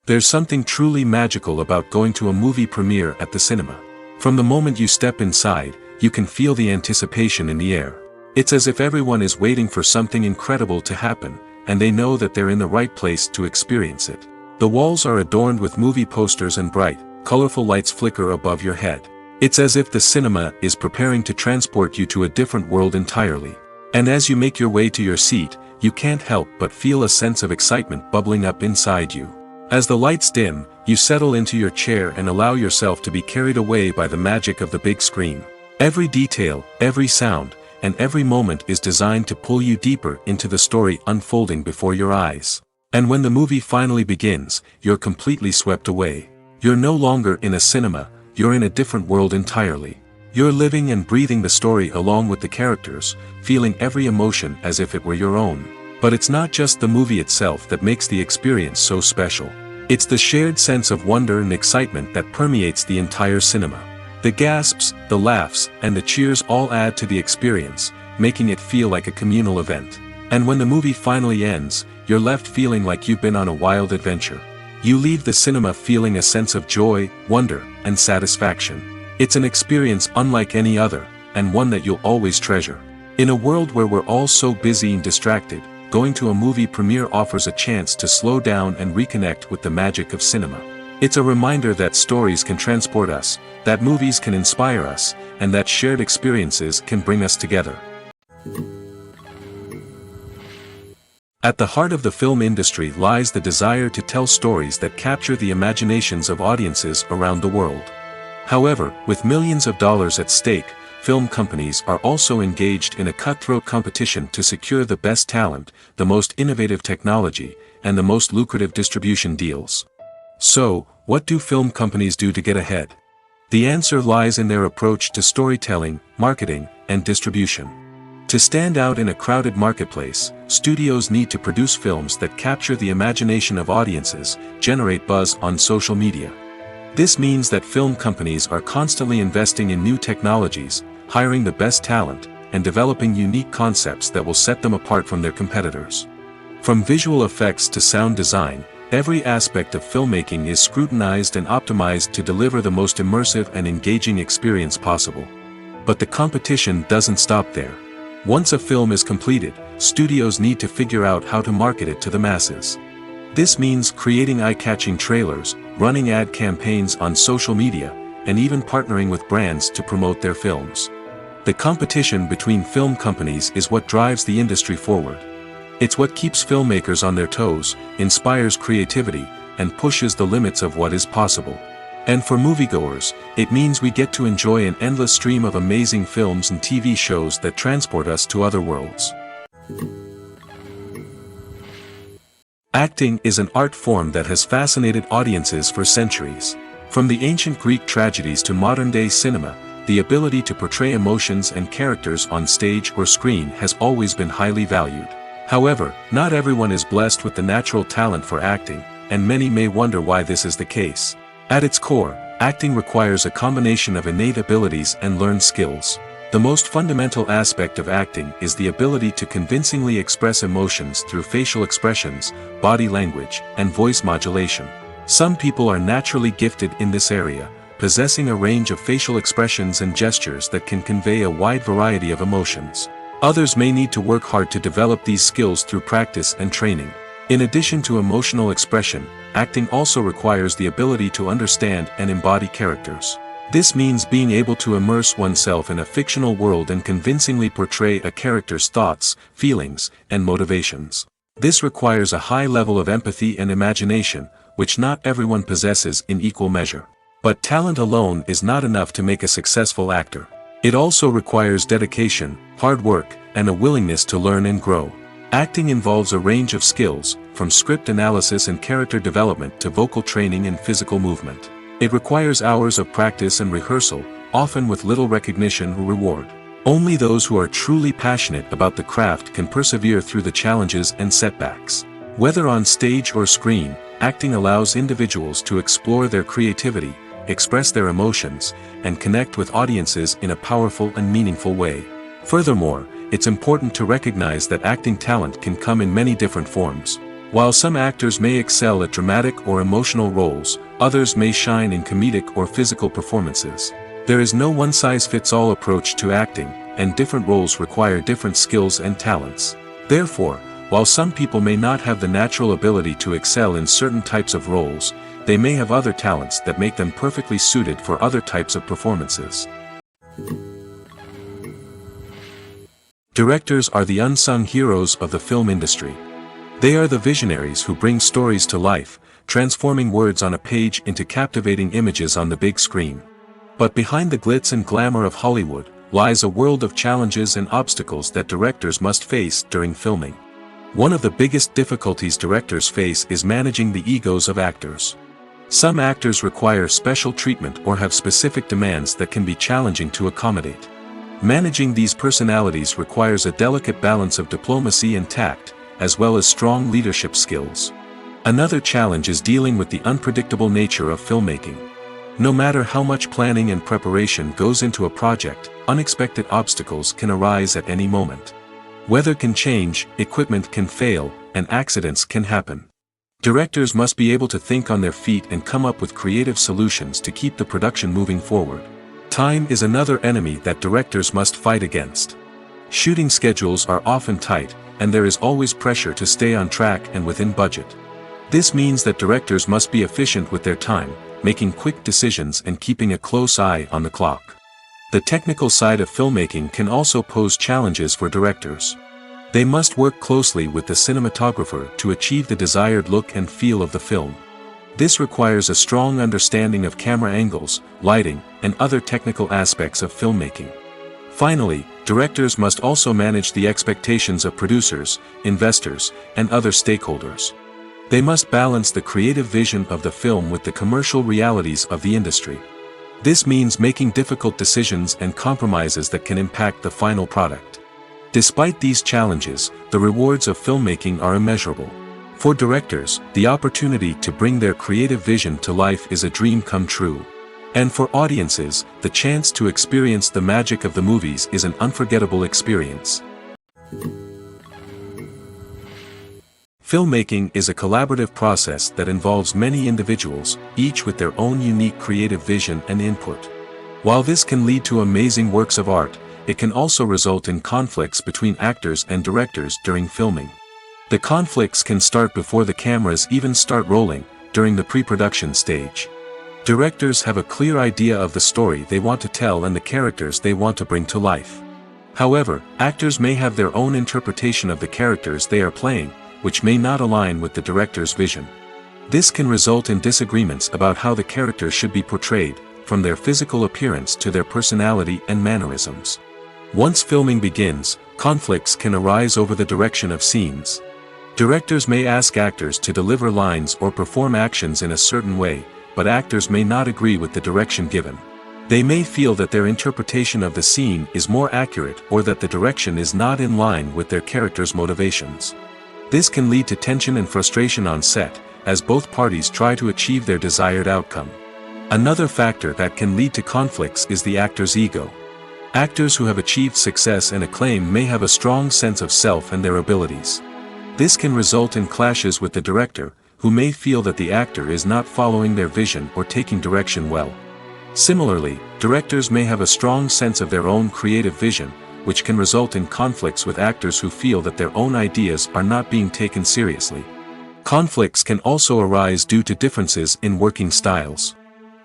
There's something truly magical about going to a movie premiere at the cinema. From the moment you step inside, you can feel the anticipation in the air. It's as if everyone is waiting for something incredible to happen, and they know that they're in the right place to experience it. The walls are adorned with movie posters and bright, colorful lights flicker above your head. It's as if the cinema is preparing to transport you to a different world entirely. And as you make your way to your seat, you can't help but feel a sense of excitement bubbling up inside you. As the lights dim, you settle into your chair and allow yourself to be carried away by the magic of the big screen. Every detail, every sound, and every moment is designed to pull you deeper into the story unfolding before your eyes. And when the movie finally begins, you're completely swept away. You're no longer in a cinema, you're in a different world entirely. You're living and breathing the story along with the characters, feeling every emotion as if it were your own. But it's not just the movie itself that makes the experience so special. It's the shared sense of wonder and excitement that permeates the entire cinema. The gasps, the laughs, and the cheers all add to the experience, making it feel like a communal event. And when the movie finally ends, you're left feeling like you've been on a wild adventure. You leave the cinema feeling a sense of joy, wonder, and satisfaction. It's an experience unlike any other, and one that you'll always treasure. In a world where we're all so busy and distracted, going to a movie premiere offers a chance to slow down and reconnect with the magic of cinema. It's a reminder that stories can transport us, that movies can inspire us, and that shared experiences can bring us together. At the heart of the film industry lies the desire to tell stories that capture the imaginations of audiences around the world. However, with millions of dollars at stake, film companies are also engaged in a cutthroat competition to secure the best talent, the most innovative technology, and the most lucrative distribution deals. So, what do film companies do to get ahead? The answer lies in their approach to storytelling, marketing, and distribution. To stand out in a crowded marketplace, studios need to produce films that capture the imagination of audiences, generate buzz on social media. This means that film companies are constantly investing in new technologies, hiring the best talent, and developing unique concepts that will set them apart from their competitors. From visual effects to sound design, every aspect of filmmaking is scrutinized and optimized to deliver the most immersive and engaging experience possible. But the competition doesn't stop there. Once a film is completed, studios need to figure out how to market it to the masses. This means creating eye-catching trailers, running ad campaigns on social media, and even partnering with brands to promote their films. The competition between film companies is what drives the industry forward. It's what keeps filmmakers on their toes, inspires creativity, and pushes the limits of what is possible. And for moviegoers, it means we get to enjoy an endless stream of amazing films and TV shows that transport us to other worlds. Acting is an art form that has fascinated audiences for centuries. From the ancient Greek tragedies to modern-day cinema, the ability to portray emotions and characters on stage or screen has always been highly valued. However, not everyone is blessed with the natural talent for acting, and many may wonder why this is the case. At its core, acting requires a combination of innate abilities and learned skills. The most fundamental aspect of acting is the ability to convincingly express emotions through facial expressions, body language, and voice modulation. Some people are naturally gifted in this area, possessing a range of facial expressions and gestures that can convey a wide variety of emotions. Others may need to work hard to develop these skills through practice and training. In addition to emotional expression, acting also requires the ability to understand and embody characters. This means being able to immerse oneself in a fictional world and convincingly portray a character's thoughts, feelings, and motivations. This requires a high level of empathy and imagination, which not everyone possesses in equal measure. But talent alone is not enough to make a successful actor. It also requires dedication, hard work, and a willingness to learn and grow. Acting involves a range of skills, from script analysis and character development to vocal training and physical movement. It requires hours of practice and rehearsal, often with little recognition or reward. Only those who are truly passionate about the craft can persevere through the challenges and setbacks. Whether on stage or screen, acting allows individuals to explore their creativity, express their emotions, and connect with audiences in a powerful and meaningful way. Furthermore, it's important to recognize that acting talent can come in many different forms. While some actors may excel at dramatic or emotional roles, others may shine in comedic or physical performances. There is no one-size-fits-all approach to acting, and different roles require different skills and talents. Therefore, While some people may not have the natural ability to excel in certain types of roles, they may have other talents that make them perfectly suited for other types of performances. Directors are the unsung heroes of the film industry. They are the visionaries who bring stories to life, transforming words on a page into captivating images on the big screen. But behind the glitz and glamour of Hollywood, lies a world of challenges and obstacles that directors must face during filming. One of the biggest difficulties directors face is managing the egos of actors. Some actors require special treatment or have specific demands that can be challenging to accommodate. Managing these personalities requires a delicate balance of diplomacy and tact, as well as strong leadership skills. Another challenge is dealing with the unpredictable nature of filmmaking. No matter how much planning and preparation goes into a project, unexpected obstacles can arise at any moment. Weather can change, equipment can fail, and accidents can happen. Directors must be able to think on their feet and come up with creative solutions to keep the production moving forward. Time is another enemy that directors must fight against. Shooting schedules are often tight, and there is always pressure to stay on track and within budget. This means that directors must be efficient with their time, making quick decisions and keeping a close eye on the clock. The technical side of filmmaking can also pose challenges for directors. They must work closely with the cinematographer to achieve the desired look and feel of the film. This requires a strong understanding of camera angles, lighting, and other technical aspects of filmmaking. Finally, directors must also manage the expectations of producers, investors, and other stakeholders. They must balance the creative vision of the film with the commercial realities of the industry. This means making difficult decisions and compromises that can impact the final product. Despite these challenges, the rewards of filmmaking are immeasurable. For directors, the opportunity to bring their creative vision to life is a dream come true. And for audiences, the chance to experience the magic of the movies is an unforgettable experience. Filmmaking is a collaborative process that involves many individuals, each with their own unique creative vision and input. While this can lead to amazing works of art, it can also result in conflicts between actors and directors during filming. The conflicts can start before the cameras even start rolling, during the pre-production stage. Directors have a clear idea of the story they want to tell and the characters they want to bring to life. However, actors may have their own interpretation of the characters they are playing, which may not align with the director's vision. This can result in disagreements about how the characters should be portrayed, from their physical appearance to their personality and mannerisms. Once filming begins, conflicts can arise over the direction of scenes. Directors may ask actors to deliver lines or perform actions in a certain way, but actors may not agree with the direction given. They may feel that their interpretation of the scene is more accurate or that the direction is not in line with their character's motivations. This can lead to tension and frustration on set, as both parties try to achieve their desired outcome. Another factor that can lead to conflicts is the actor's ego. Actors who have achieved success and acclaim may have a strong sense of self and their abilities. This can result in clashes with the director, who may feel that the actor is not following their vision or taking direction well. Similarly, directors may have a strong sense of their own creative vision, which can result in conflicts with actors who feel that their own ideas are not being taken seriously. Conflicts can also arise due to differences in working styles.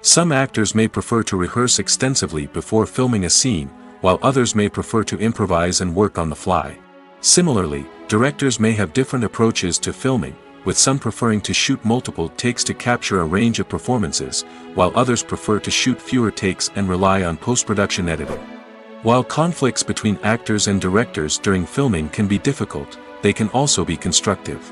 Some actors may prefer to rehearse extensively before filming a scene, while others may prefer to improvise and work on the fly. Similarly, directors may have different approaches to filming, with some preferring to shoot multiple takes to capture a range of performances, while others prefer to shoot fewer takes and rely on post-production editing. While conflicts between actors and directors during filming can be difficult, they can also be constructive.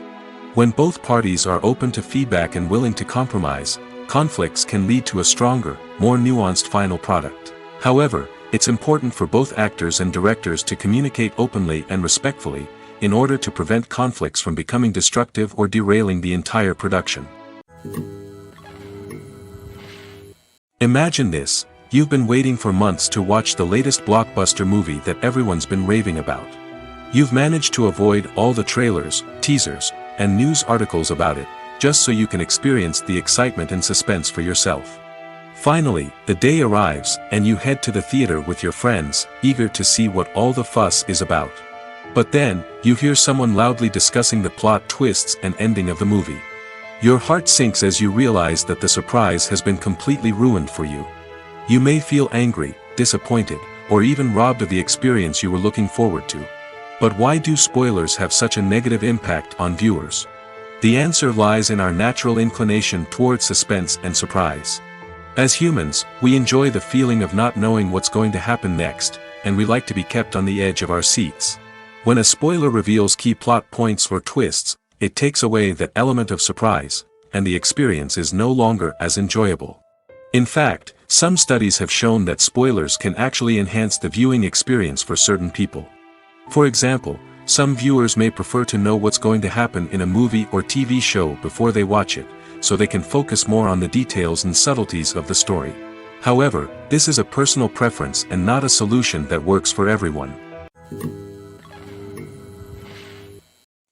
When both parties are open to feedback and willing to compromise, conflicts can lead to a stronger, more nuanced final product. However, it's important for both actors and directors to communicate openly and respectfully, in order to prevent conflicts from becoming destructive or derailing the entire production. Imagine this: you've been waiting for months to watch the latest blockbuster movie that everyone's been raving about. You've managed to avoid all the trailers, teasers, and news articles about it, just so you can experience the excitement and suspense for yourself. Finally, the day arrives, and you head to the theater with your friends, eager to see what all the fuss is about. But then, you hear someone loudly discussing the plot twists and ending of the movie. Your heart sinks as you realize that the surprise has been completely ruined for you. You may feel angry, disappointed, or even robbed of the experience you were looking forward to. But why do spoilers have such a negative impact on viewers? The answer lies in our natural inclination towards suspense and surprise. As humans, we enjoy the feeling of not knowing what's going to happen next, and we like to be kept on the edge of our seats. When a spoiler reveals key plot points or twists, it takes away that element of surprise, and the experience is no longer as enjoyable. In fact, some studies have shown that spoilers can actually enhance the viewing experience for certain people. For example, some viewers may prefer to know what's going to happen in a movie or TV show before they watch it, so they can focus more on the details and subtleties of the story. However, this is a personal preference and not a solution that works for everyone.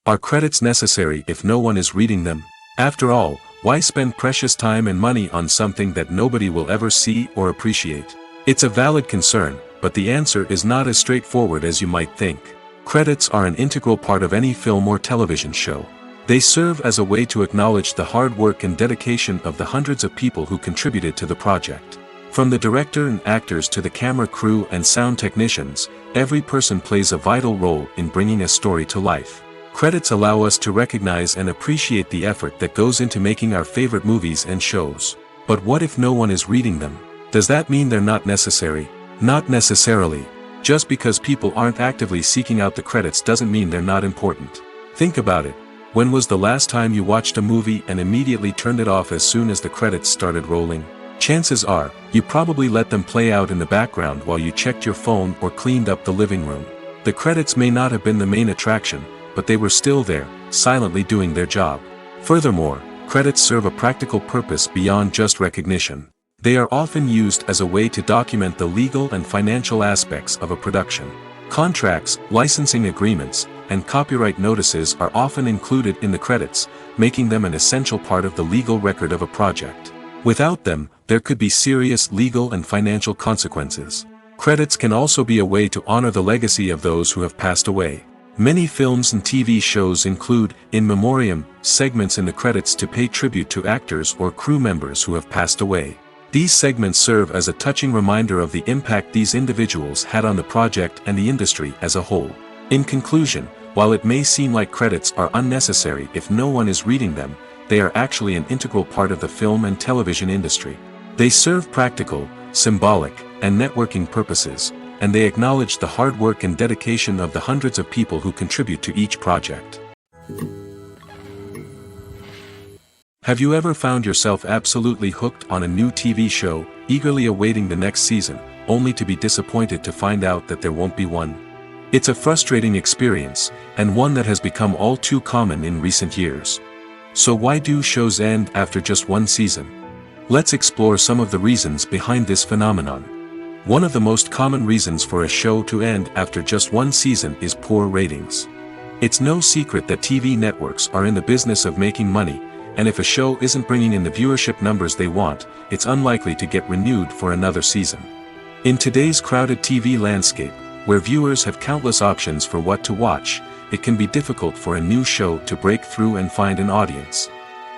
Are credits necessary if no one is reading them? After all, why spend precious time and money on something that nobody will ever see or appreciate? It's a valid concern, but the answer is not as straightforward as you might think. Credits are an integral part of any film or television show. They serve as a way to acknowledge the hard work and dedication of the hundreds of people who contributed to the project. From the director and actors to the camera crew and sound technicians, every person plays a vital role in bringing a story to life. Credits allow us to recognize and appreciate the effort that goes into making our favorite movies and shows. But what if no one is reading them? Does that mean they're not necessary? Not necessarily. Just because people aren't actively seeking out the credits doesn't mean they're not important. Think about it. When was the last time you watched a movie and immediately turned it off as soon as the credits started rolling? Chances are, you probably let them play out in the background while you checked your phone or cleaned up the living room. The credits may not have been the main attraction, but they were still there, silently doing their job. Furthermore, credits serve a practical purpose beyond just recognition. They are often used as a way to document the legal and financial aspects of a production. Contracts, licensing agreements, and copyright notices are often included in the credits, making them an essential part of the legal record of a project. Without them, there could be serious legal and financial consequences. Credits can also be a way to honor the legacy of those who have passed away. Many films and TV shows include, in memoriam, segments in the credits to pay tribute to actors or crew members who have passed away. These segments serve as a touching reminder of the impact these individuals had on the project and the industry as a whole. In conclusion, while it may seem like credits are unnecessary if no one is reading them, they are actually an integral part of the film and television industry. They serve practical, symbolic, and networking purposes, and they acknowledge the hard work and dedication of the hundreds of people who contribute to each project. Have you ever found yourself absolutely hooked on a new TV show, eagerly awaiting the next season, only to be disappointed to find out that there won't be one? It's a frustrating experience, and one that has become all too common in recent years. So why do shows end after just one season? Let's explore some of the reasons behind this phenomenon. One of the most common reasons for a show to end after just one season is poor ratings. It's no secret that TV networks are in the business of making money, and if a show isn't bringing in the viewership numbers they want, it's unlikely to get renewed for another season. In today's crowded TV landscape, where viewers have countless options for what to watch, it can be difficult for a new show to break through and find an audience.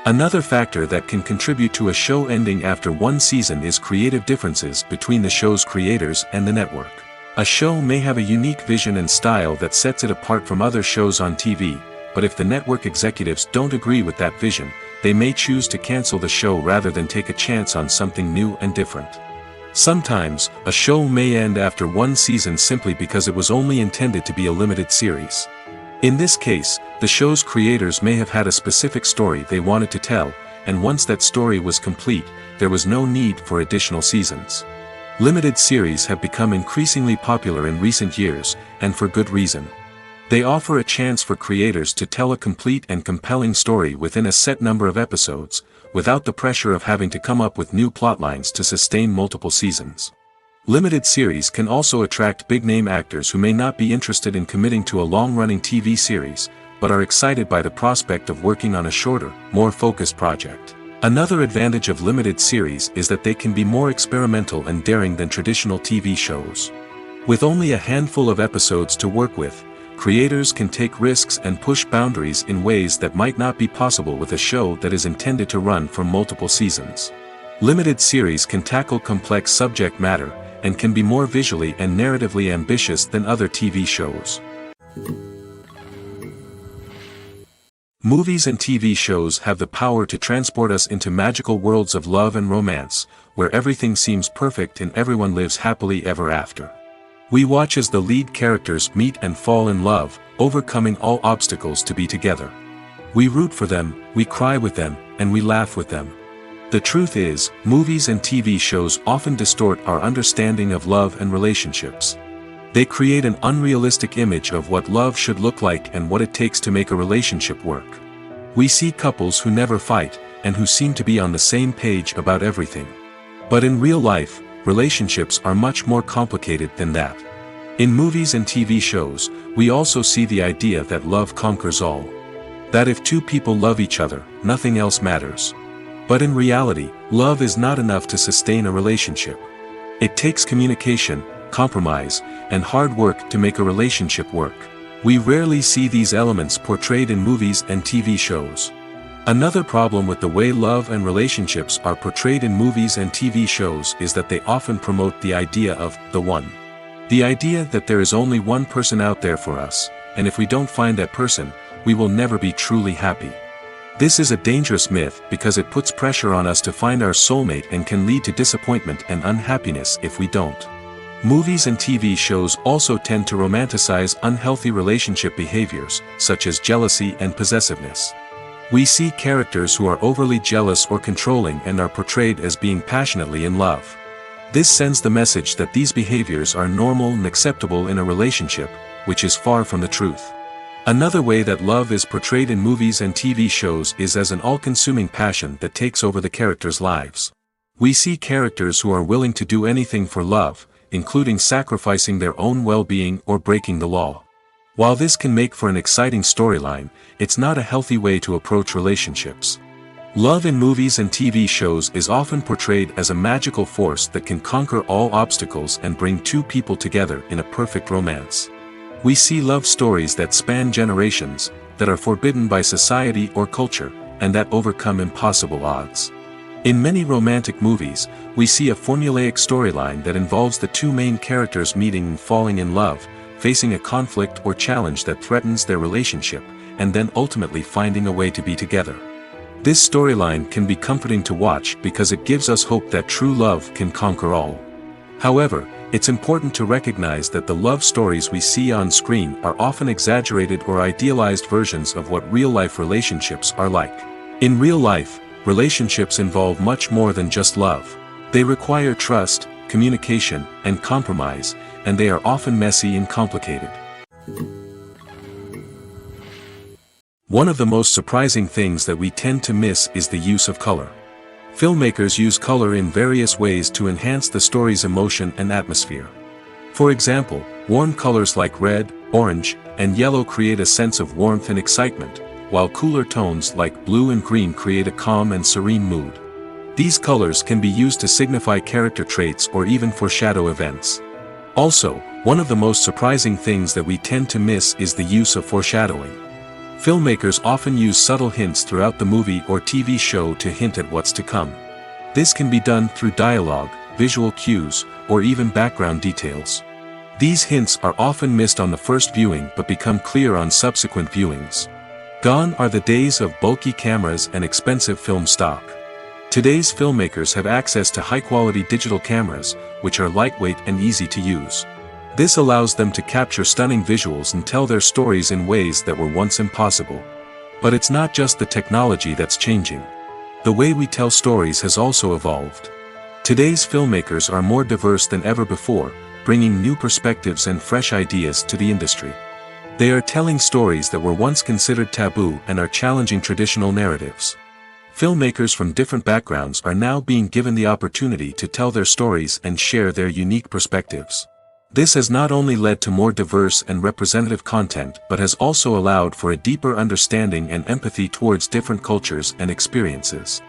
Another factor that can contribute to a show ending after one season is creative differences between the show's creators and the network. A show may have a unique vision and style that sets it apart from other shows on TV, but if the network executives don't agree with that vision, they may choose to cancel the show rather than take a chance on something new and different. Sometimes, a show may end after one season simply because it was only intended to be a limited series. In this case, the show's creators may have had a specific story they wanted to tell, and once that story was complete, there was no need for additional seasons. Limited series have become increasingly popular in recent years, and for good reason. They offer a chance for creators to tell a complete and compelling story within a set number of episodes, without the pressure of having to come up with new plotlines to sustain multiple seasons. Limited series can also attract big-name actors who may not be interested in committing to a long-running TV series, but are excited by the prospect of working on a shorter, more focused project. Another advantage of limited series is that they can be more experimental and daring than traditional TV shows. With only a handful of episodes to work with, creators can take risks and push boundaries in ways that might not be possible with a show that is intended to run for multiple seasons. Limited series can tackle complex subject matter, and can be more visually and narratively ambitious than other TV shows. Movies and TV shows have the power to transport us into magical worlds of love and romance, where everything seems perfect and everyone lives happily ever after. We watch as the lead characters meet and fall in love, overcoming all obstacles to be together. We root for them, we cry with them, and we laugh with them. The truth is, movies and TV shows often distort our understanding of love and relationships. They create an unrealistic image of what love should look like and what it takes to make a relationship work. We see couples who never fight, and who seem to be on the same page about everything. But in real life, relationships are much more complicated than that. In movies and TV shows, we also see the idea that love conquers all. That if two people love each other, nothing else matters. But in reality, love is not enough to sustain a relationship. It takes communication, compromise, and hard work to make a relationship work. We rarely see these elements portrayed in movies and TV shows. Another problem with the way love and relationships are portrayed in movies and TV shows is that they often promote the idea of the one. The idea that there is only one person out there for us, and if we don't find that person, we will never be truly happy. This is a dangerous myth because it puts pressure on us to find our soulmate and can lead to disappointment and unhappiness if we don't. Movies and TV shows also tend to romanticize unhealthy relationship behaviors, such as jealousy and possessiveness. We see characters who are overly jealous or controlling and are portrayed as being passionately in love. This sends the message that these behaviors are normal and acceptable in a relationship, which is far from the truth. Another way that love is portrayed in movies and TV shows is as an all-consuming passion that takes over the characters' lives. We see characters who are willing to do anything for love, including sacrificing their own well-being or breaking the law. While this can make for an exciting storyline, it's not a healthy way to approach relationships. Love in movies and TV shows is often portrayed as a magical force that can conquer all obstacles and bring two people together in a perfect romance. We see love stories that span generations, that are forbidden by society or culture, and that overcome impossible odds. In many romantic movies, we see a formulaic storyline that involves the two main characters meeting and falling in love, facing a conflict or challenge that threatens their relationship, and then ultimately finding a way to be together. This storyline can be comforting to watch because it gives us hope that true love can conquer all. However, it's important to recognize that the love stories we see on screen are often exaggerated or idealized versions of what real-life relationships are like. In real life, relationships involve much more than just love. They require trust, communication, and compromise, and they are often messy and complicated. One of the most surprising things that we tend to miss is the use of color. Filmmakers use color in various ways to enhance the story's emotion and atmosphere. For example, warm colors like red, orange, and yellow create a sense of warmth and excitement, while cooler tones like blue and green create a calm and serene mood. These colors can be used to signify character traits or even foreshadow events. Also, one of the most surprising things that we tend to miss is the use of foreshadowing. Filmmakers often use subtle hints throughout the movie or TV show to hint at what's to come. This can be done through dialogue, visual cues, or even background details. These hints are often missed on the first viewing but become clear on subsequent viewings. Gone are the days of bulky cameras and expensive film stock. Today's filmmakers have access to high-quality digital cameras, which are lightweight and easy to use. This allows them to capture stunning visuals and tell their stories in ways that were once impossible. But it's not just the technology that's changing. The way we tell stories has also evolved. Today's filmmakers are more diverse than ever before, bringing new perspectives and fresh ideas to the industry. They are telling stories that were once considered taboo and are challenging traditional narratives. Filmmakers from different backgrounds are now being given the opportunity to tell their stories and share their unique perspectives. This has not only led to more diverse and representative content but has also allowed for a deeper understanding and empathy towards different cultures and experiences.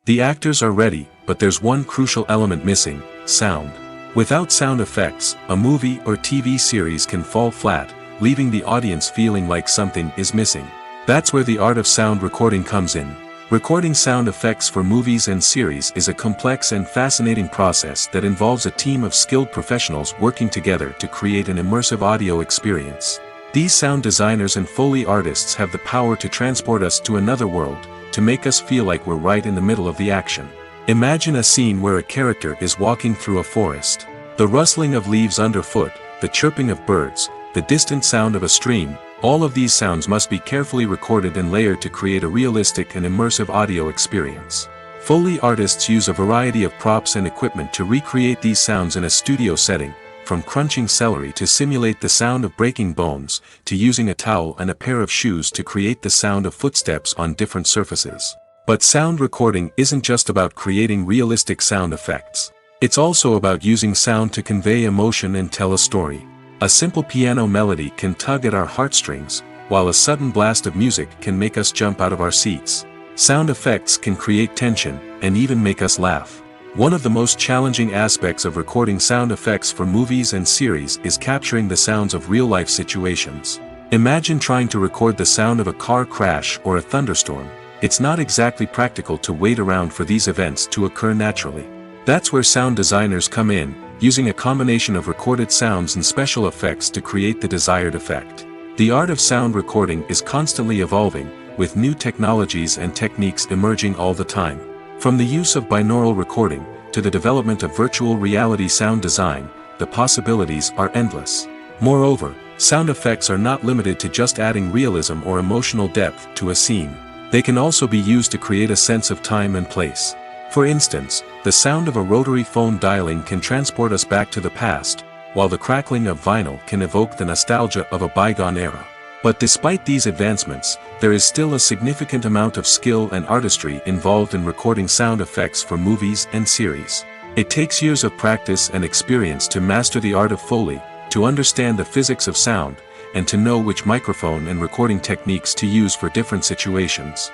The actors are ready, but there's one crucial element missing: sound. Without sound effects, a movie or TV series can fall flat, leaving the audience feeling like something is missing. That's where the art of sound recording comes in. Recording sound effects for movies and series is a complex and fascinating process that involves a team of skilled professionals working together to create an immersive audio experience. These sound designers and Foley artists have the power to transport us to another world, to make us feel like we're right in the middle of the action. Imagine a scene where a character is walking through a forest. The rustling of leaves underfoot, the chirping of birds, the distant sound of a stream, all of these sounds must be carefully recorded and layered to create a realistic and immersive audio experience. Foley artists use a variety of props and equipment to recreate these sounds in a studio setting, from crunching celery to simulate the sound of breaking bones, to using a towel and a pair of shoes to create the sound of footsteps on different surfaces. But sound recording isn't just about creating realistic sound effects. It's also about using sound to convey emotion and tell a story. A simple piano melody can tug at our heartstrings, while a sudden blast of music can make us jump out of our seats. Sound effects can create tension, and even make us laugh. One of the most challenging aspects of recording sound effects for movies and series is capturing the sounds of real-life situations. Imagine trying to record the sound of a car crash or a thunderstorm. It's not exactly practical to wait around for these events to occur naturally. That's where sound designers come in, using a combination of recorded sounds and special effects to create the desired effect. The art of sound recording is constantly evolving, with new technologies and techniques emerging all the time. From the use of binaural recording, to the development of virtual reality sound design, the possibilities are endless. Moreover, sound effects are not limited to just adding realism or emotional depth to a scene. They can also be used to create a sense of time and place. For instance, the sound of a rotary phone dialing can transport us back to the past, while the crackling of vinyl can evoke the nostalgia of a bygone era. But despite these advancements, there is still a significant amount of skill and artistry involved in recording sound effects for movies and series. It takes years of practice and experience to master the art of Foley, to understand the physics of sound, and to know which microphone and recording techniques to use for different situations.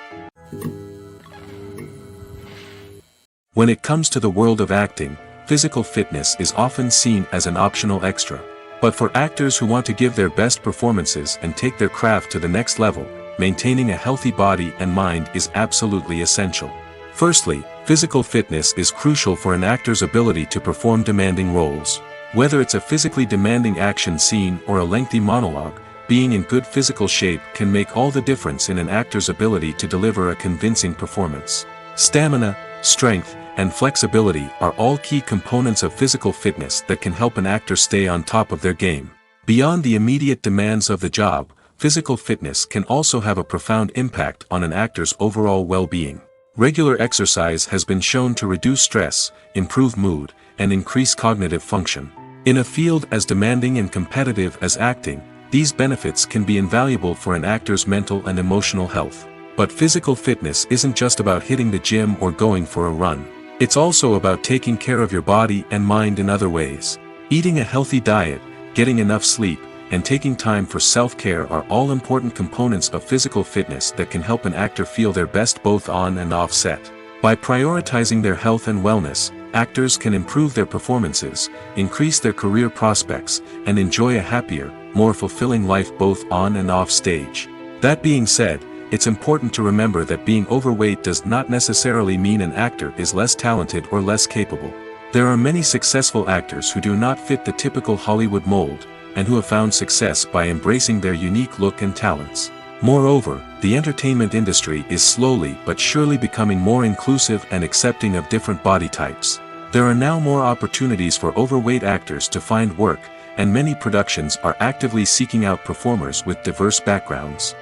When it comes to the world of acting, physical fitness is often seen as an optional extra. But for actors who want to give their best performances and take their craft to the next level, maintaining a healthy body and mind is absolutely essential. Firstly, physical fitness is crucial for an actor's ability to perform demanding roles. Whether it's a physically demanding action scene or a lengthy monologue, being in good physical shape can make all the difference in an actor's ability to deliver a convincing performance. Stamina, strength, and flexibility are all key components of physical fitness that can help an actor stay on top of their game. Beyond the immediate demands of the job, physical fitness can also have a profound impact on an actor's overall well-being. Regular exercise has been shown to reduce stress, improve mood, and increase cognitive function. In a field as demanding and competitive as acting, these benefits can be invaluable for an actor's mental and emotional health. But physical fitness isn't just about hitting the gym or going for a run. It's also about taking care of your body and mind in other ways. Eating a healthy diet, getting enough sleep, and taking time for self-care are all important components of physical fitness that can help an actor feel their best both on and off set. By prioritizing their health and wellness, actors can improve their performances, increase their career prospects, and enjoy a happier, more fulfilling life both on and off stage. That being said, it's important to remember that being overweight does not necessarily mean an actor is less talented or less capable. There are many successful actors who do not fit the typical Hollywood mold, and who have found success by embracing their unique look and talents. Moreover, the entertainment industry is slowly but surely becoming more inclusive and accepting of different body types. There are now more opportunities for overweight actors to find work, and many productions are actively seeking out performers with diverse backgrounds.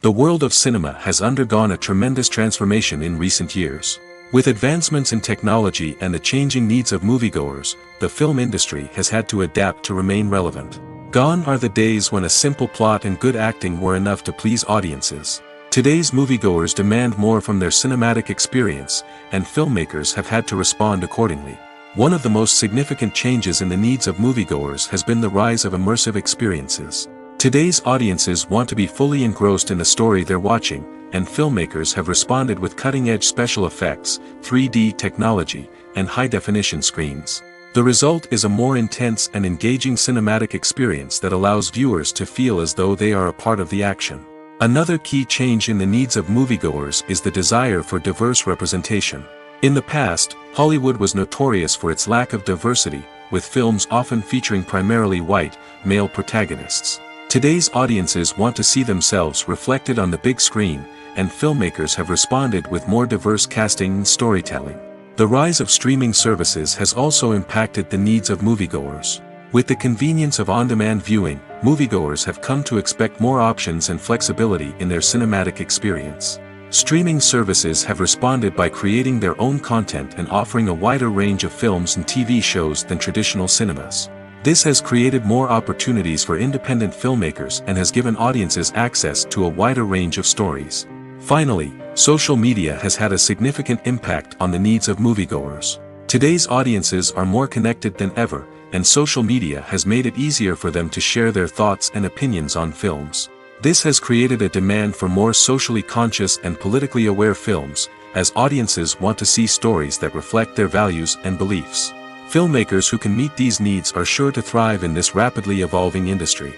The world of cinema has undergone a tremendous transformation in recent years. With advancements in technology and the changing needs of moviegoers, the film industry has had to adapt to remain relevant. Gone are the days when a simple plot and good acting were enough to please audiences. Today's moviegoers demand more from their cinematic experience, and filmmakers have had to respond accordingly. One of the most significant changes in the needs of moviegoers has been the rise of immersive experiences. Today's audiences want to be fully engrossed in the story they're watching, and filmmakers have responded with cutting-edge special effects, 3D technology, and high-definition screens. The result is a more intense and engaging cinematic experience that allows viewers to feel as though they are a part of the action. Another key change in the needs of moviegoers is the desire for diverse representation. In the past, Hollywood was notorious for its lack of diversity, with films often featuring primarily white, male protagonists. Today's audiences want to see themselves reflected on the big screen, and filmmakers have responded with more diverse casting and storytelling. The rise of streaming services has also impacted the needs of moviegoers. With the convenience of on-demand viewing, moviegoers have come to expect more options and flexibility in their cinematic experience. Streaming services have responded by creating their own content and offering a wider range of films and TV shows than traditional cinemas. This has created more opportunities for independent filmmakers and has given audiences access to a wider range of stories. Finally, social media has had a significant impact on the needs of moviegoers. Today's audiences are more connected than ever, and social media has made it easier for them to share their thoughts and opinions on films. This has created a demand for more socially conscious and politically aware films, as audiences want to see stories that reflect their values and beliefs. Filmmakers who can meet these needs are sure to thrive in this rapidly evolving industry.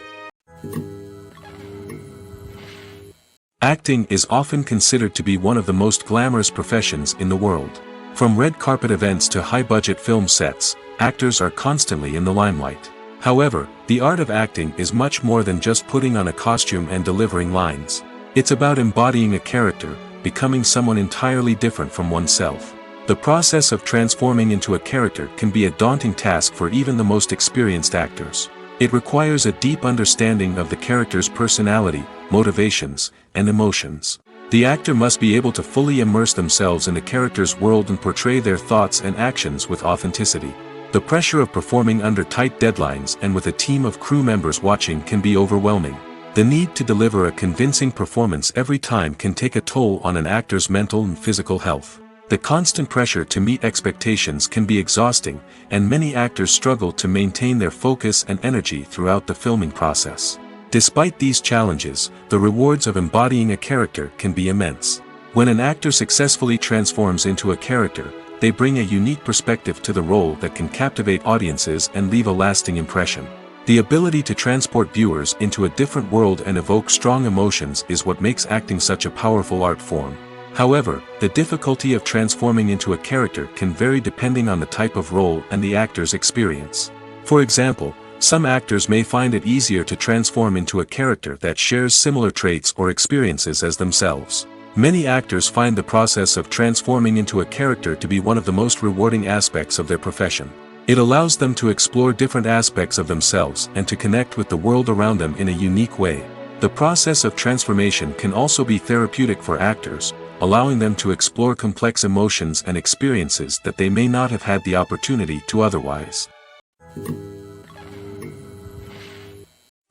Acting is often considered to be one of the most glamorous professions in the world. From red carpet events to high-budget film sets, actors are constantly in the limelight. However, the art of acting is much more than just putting on a costume and delivering lines. It's about embodying a character, becoming someone entirely different from oneself. The process of transforming into a character can be a daunting task for even the most experienced actors. It requires a deep understanding of the character's personality, motivations, and emotions. The actor must be able to fully immerse themselves in the character's world and portray their thoughts and actions with authenticity. The pressure of performing under tight deadlines and with a team of crew members watching can be overwhelming. The need to deliver a convincing performance every time can take a toll on an actor's mental and physical health. The constant pressure to meet expectations can be exhausting, and many actors struggle to maintain their focus and energy throughout the filming process. Despite these challenges, the rewards of embodying a character can be immense. When an actor successfully transforms into a character, they bring a unique perspective to the role that can captivate audiences and leave a lasting impression. The ability to transport viewers into a different world and evoke strong emotions is what makes acting such a powerful art form. However, the difficulty of transforming into a character can vary depending on the type of role and the actor's experience. For example, some actors may find it easier to transform into a character that shares similar traits or experiences as themselves. Many actors find the process of transforming into a character to be one of the most rewarding aspects of their profession. It allows them to explore different aspects of themselves and to connect with the world around them in a unique way. The process of transformation can also be therapeutic for actors, allowing them to explore complex emotions and experiences that they may not have had the opportunity to otherwise.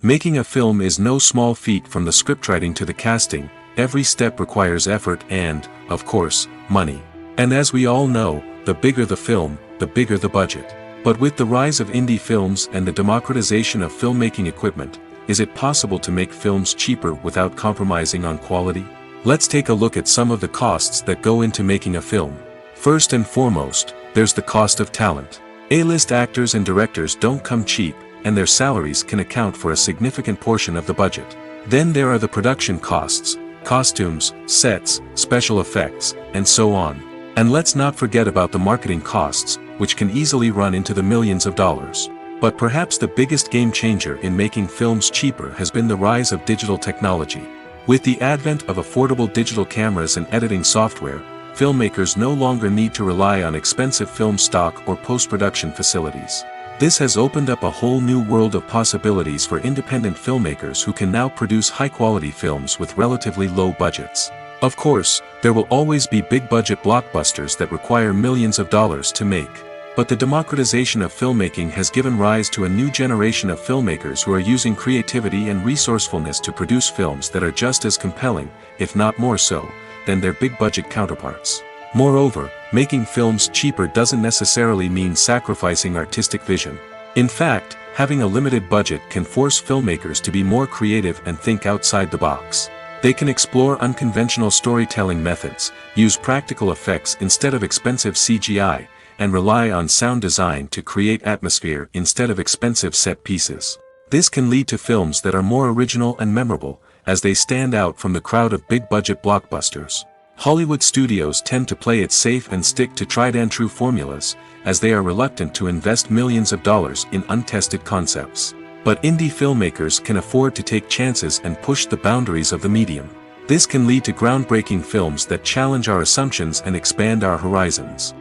Making a film is no small feat. From the scriptwriting to the casting, every step requires effort and, of course, money. And as we all know, the bigger the film, the bigger the budget. But with the rise of indie films and the democratization of filmmaking equipment, is it possible to make films cheaper without compromising on quality? Let's take a look at some of the costs that go into making a film. First and foremost, there's the cost of talent. A-list actors and directors don't come cheap, and their salaries can account for a significant portion of the budget. Then there are the production costs, costumes, sets, special effects, and so on. And let's not forget about the marketing costs, which can easily run into the millions of dollars. But perhaps the biggest game changer in making films cheaper has been the rise of digital technology. With the advent of affordable digital cameras and editing software, filmmakers no longer need to rely on expensive film stock or post-production facilities. This has opened up a whole new world of possibilities for independent filmmakers who can now produce high-quality films with relatively low budgets. Of course, there will always be big-budget blockbusters that require millions of dollars to make. But the democratization of filmmaking has given rise to a new generation of filmmakers who are using creativity and resourcefulness to produce films that are just as compelling, if not more so, than their big-budget counterparts. Moreover, making films cheaper doesn't necessarily mean sacrificing artistic vision. In fact, having a limited budget can force filmmakers to be more creative and think outside the box. They can explore unconventional storytelling methods, use practical effects instead of expensive CGI, and rely on sound design to create atmosphere instead of expensive set pieces. This can lead to films that are more original and memorable, as they stand out from the crowd of big-budget blockbusters. Hollywood studios tend to play it safe and stick to tried-and-true formulas, as they are reluctant to invest millions of dollars in untested concepts. But indie filmmakers can afford to take chances and push the boundaries of the medium. This can lead to groundbreaking films that challenge our assumptions and expand our horizons.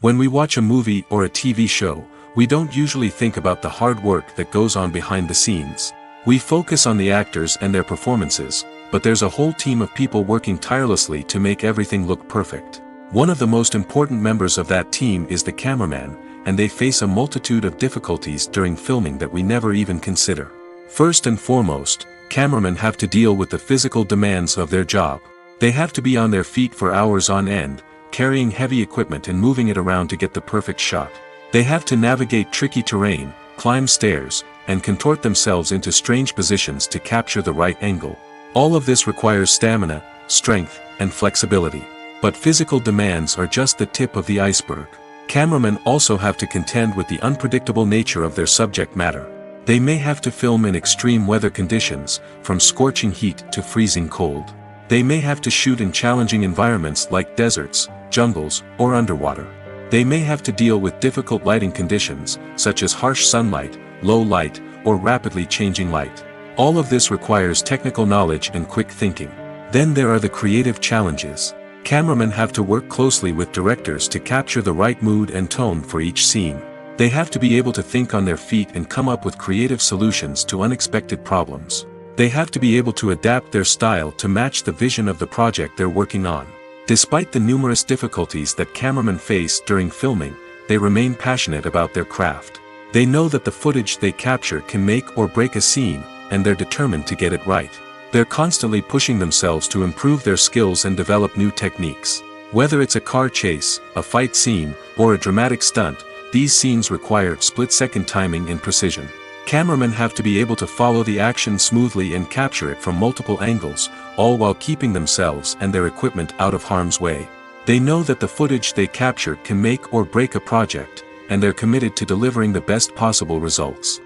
When we watch a movie or a TV show, we don't usually think about the hard work that goes on behind the scenes. We focus on the actors and their performances, but there's a whole team of people working tirelessly to make everything look perfect. One of the most important members of that team is the cameraman, and they face a multitude of difficulties during filming that we never even consider. First and foremost, cameramen have to deal with the physical demands of their job. They have to be on their feet for hours on end, carrying heavy equipment and moving it around to get the perfect shot. They have to navigate tricky terrain, climb stairs, and contort themselves into strange positions to capture the right angle. All of this requires stamina, strength, and flexibility. But physical demands are just the tip of the iceberg. Cameramen also have to contend with the unpredictable nature of their subject matter. They may have to film in extreme weather conditions, from scorching heat to freezing cold. They may have to shoot in challenging environments like deserts, jungles, or underwater. They may have to deal with difficult lighting conditions, such as harsh sunlight, low light, or rapidly changing light. All of this requires technical knowledge and quick thinking. Then there are the creative challenges. Cameramen have to work closely with directors to capture the right mood and tone for each scene. They have to be able to think on their feet and come up with creative solutions to unexpected problems. They have to be able to adapt their style to match the vision of the project they're working on. Despite the numerous difficulties that cameramen face during filming, they remain passionate about their craft. They know that the footage they capture can make or break a scene, and they're determined to get it right. They're constantly pushing themselves to improve their skills and develop new techniques. Whether it's a car chase, a fight scene, or a dramatic stunt, these scenes require split-second timing and precision. Cameramen have to be able to follow the action smoothly and capture it from multiple angles, all while keeping themselves and their equipment out of harm's way. They know that the footage they capture can make or break a project, and they're committed to delivering the best possible results.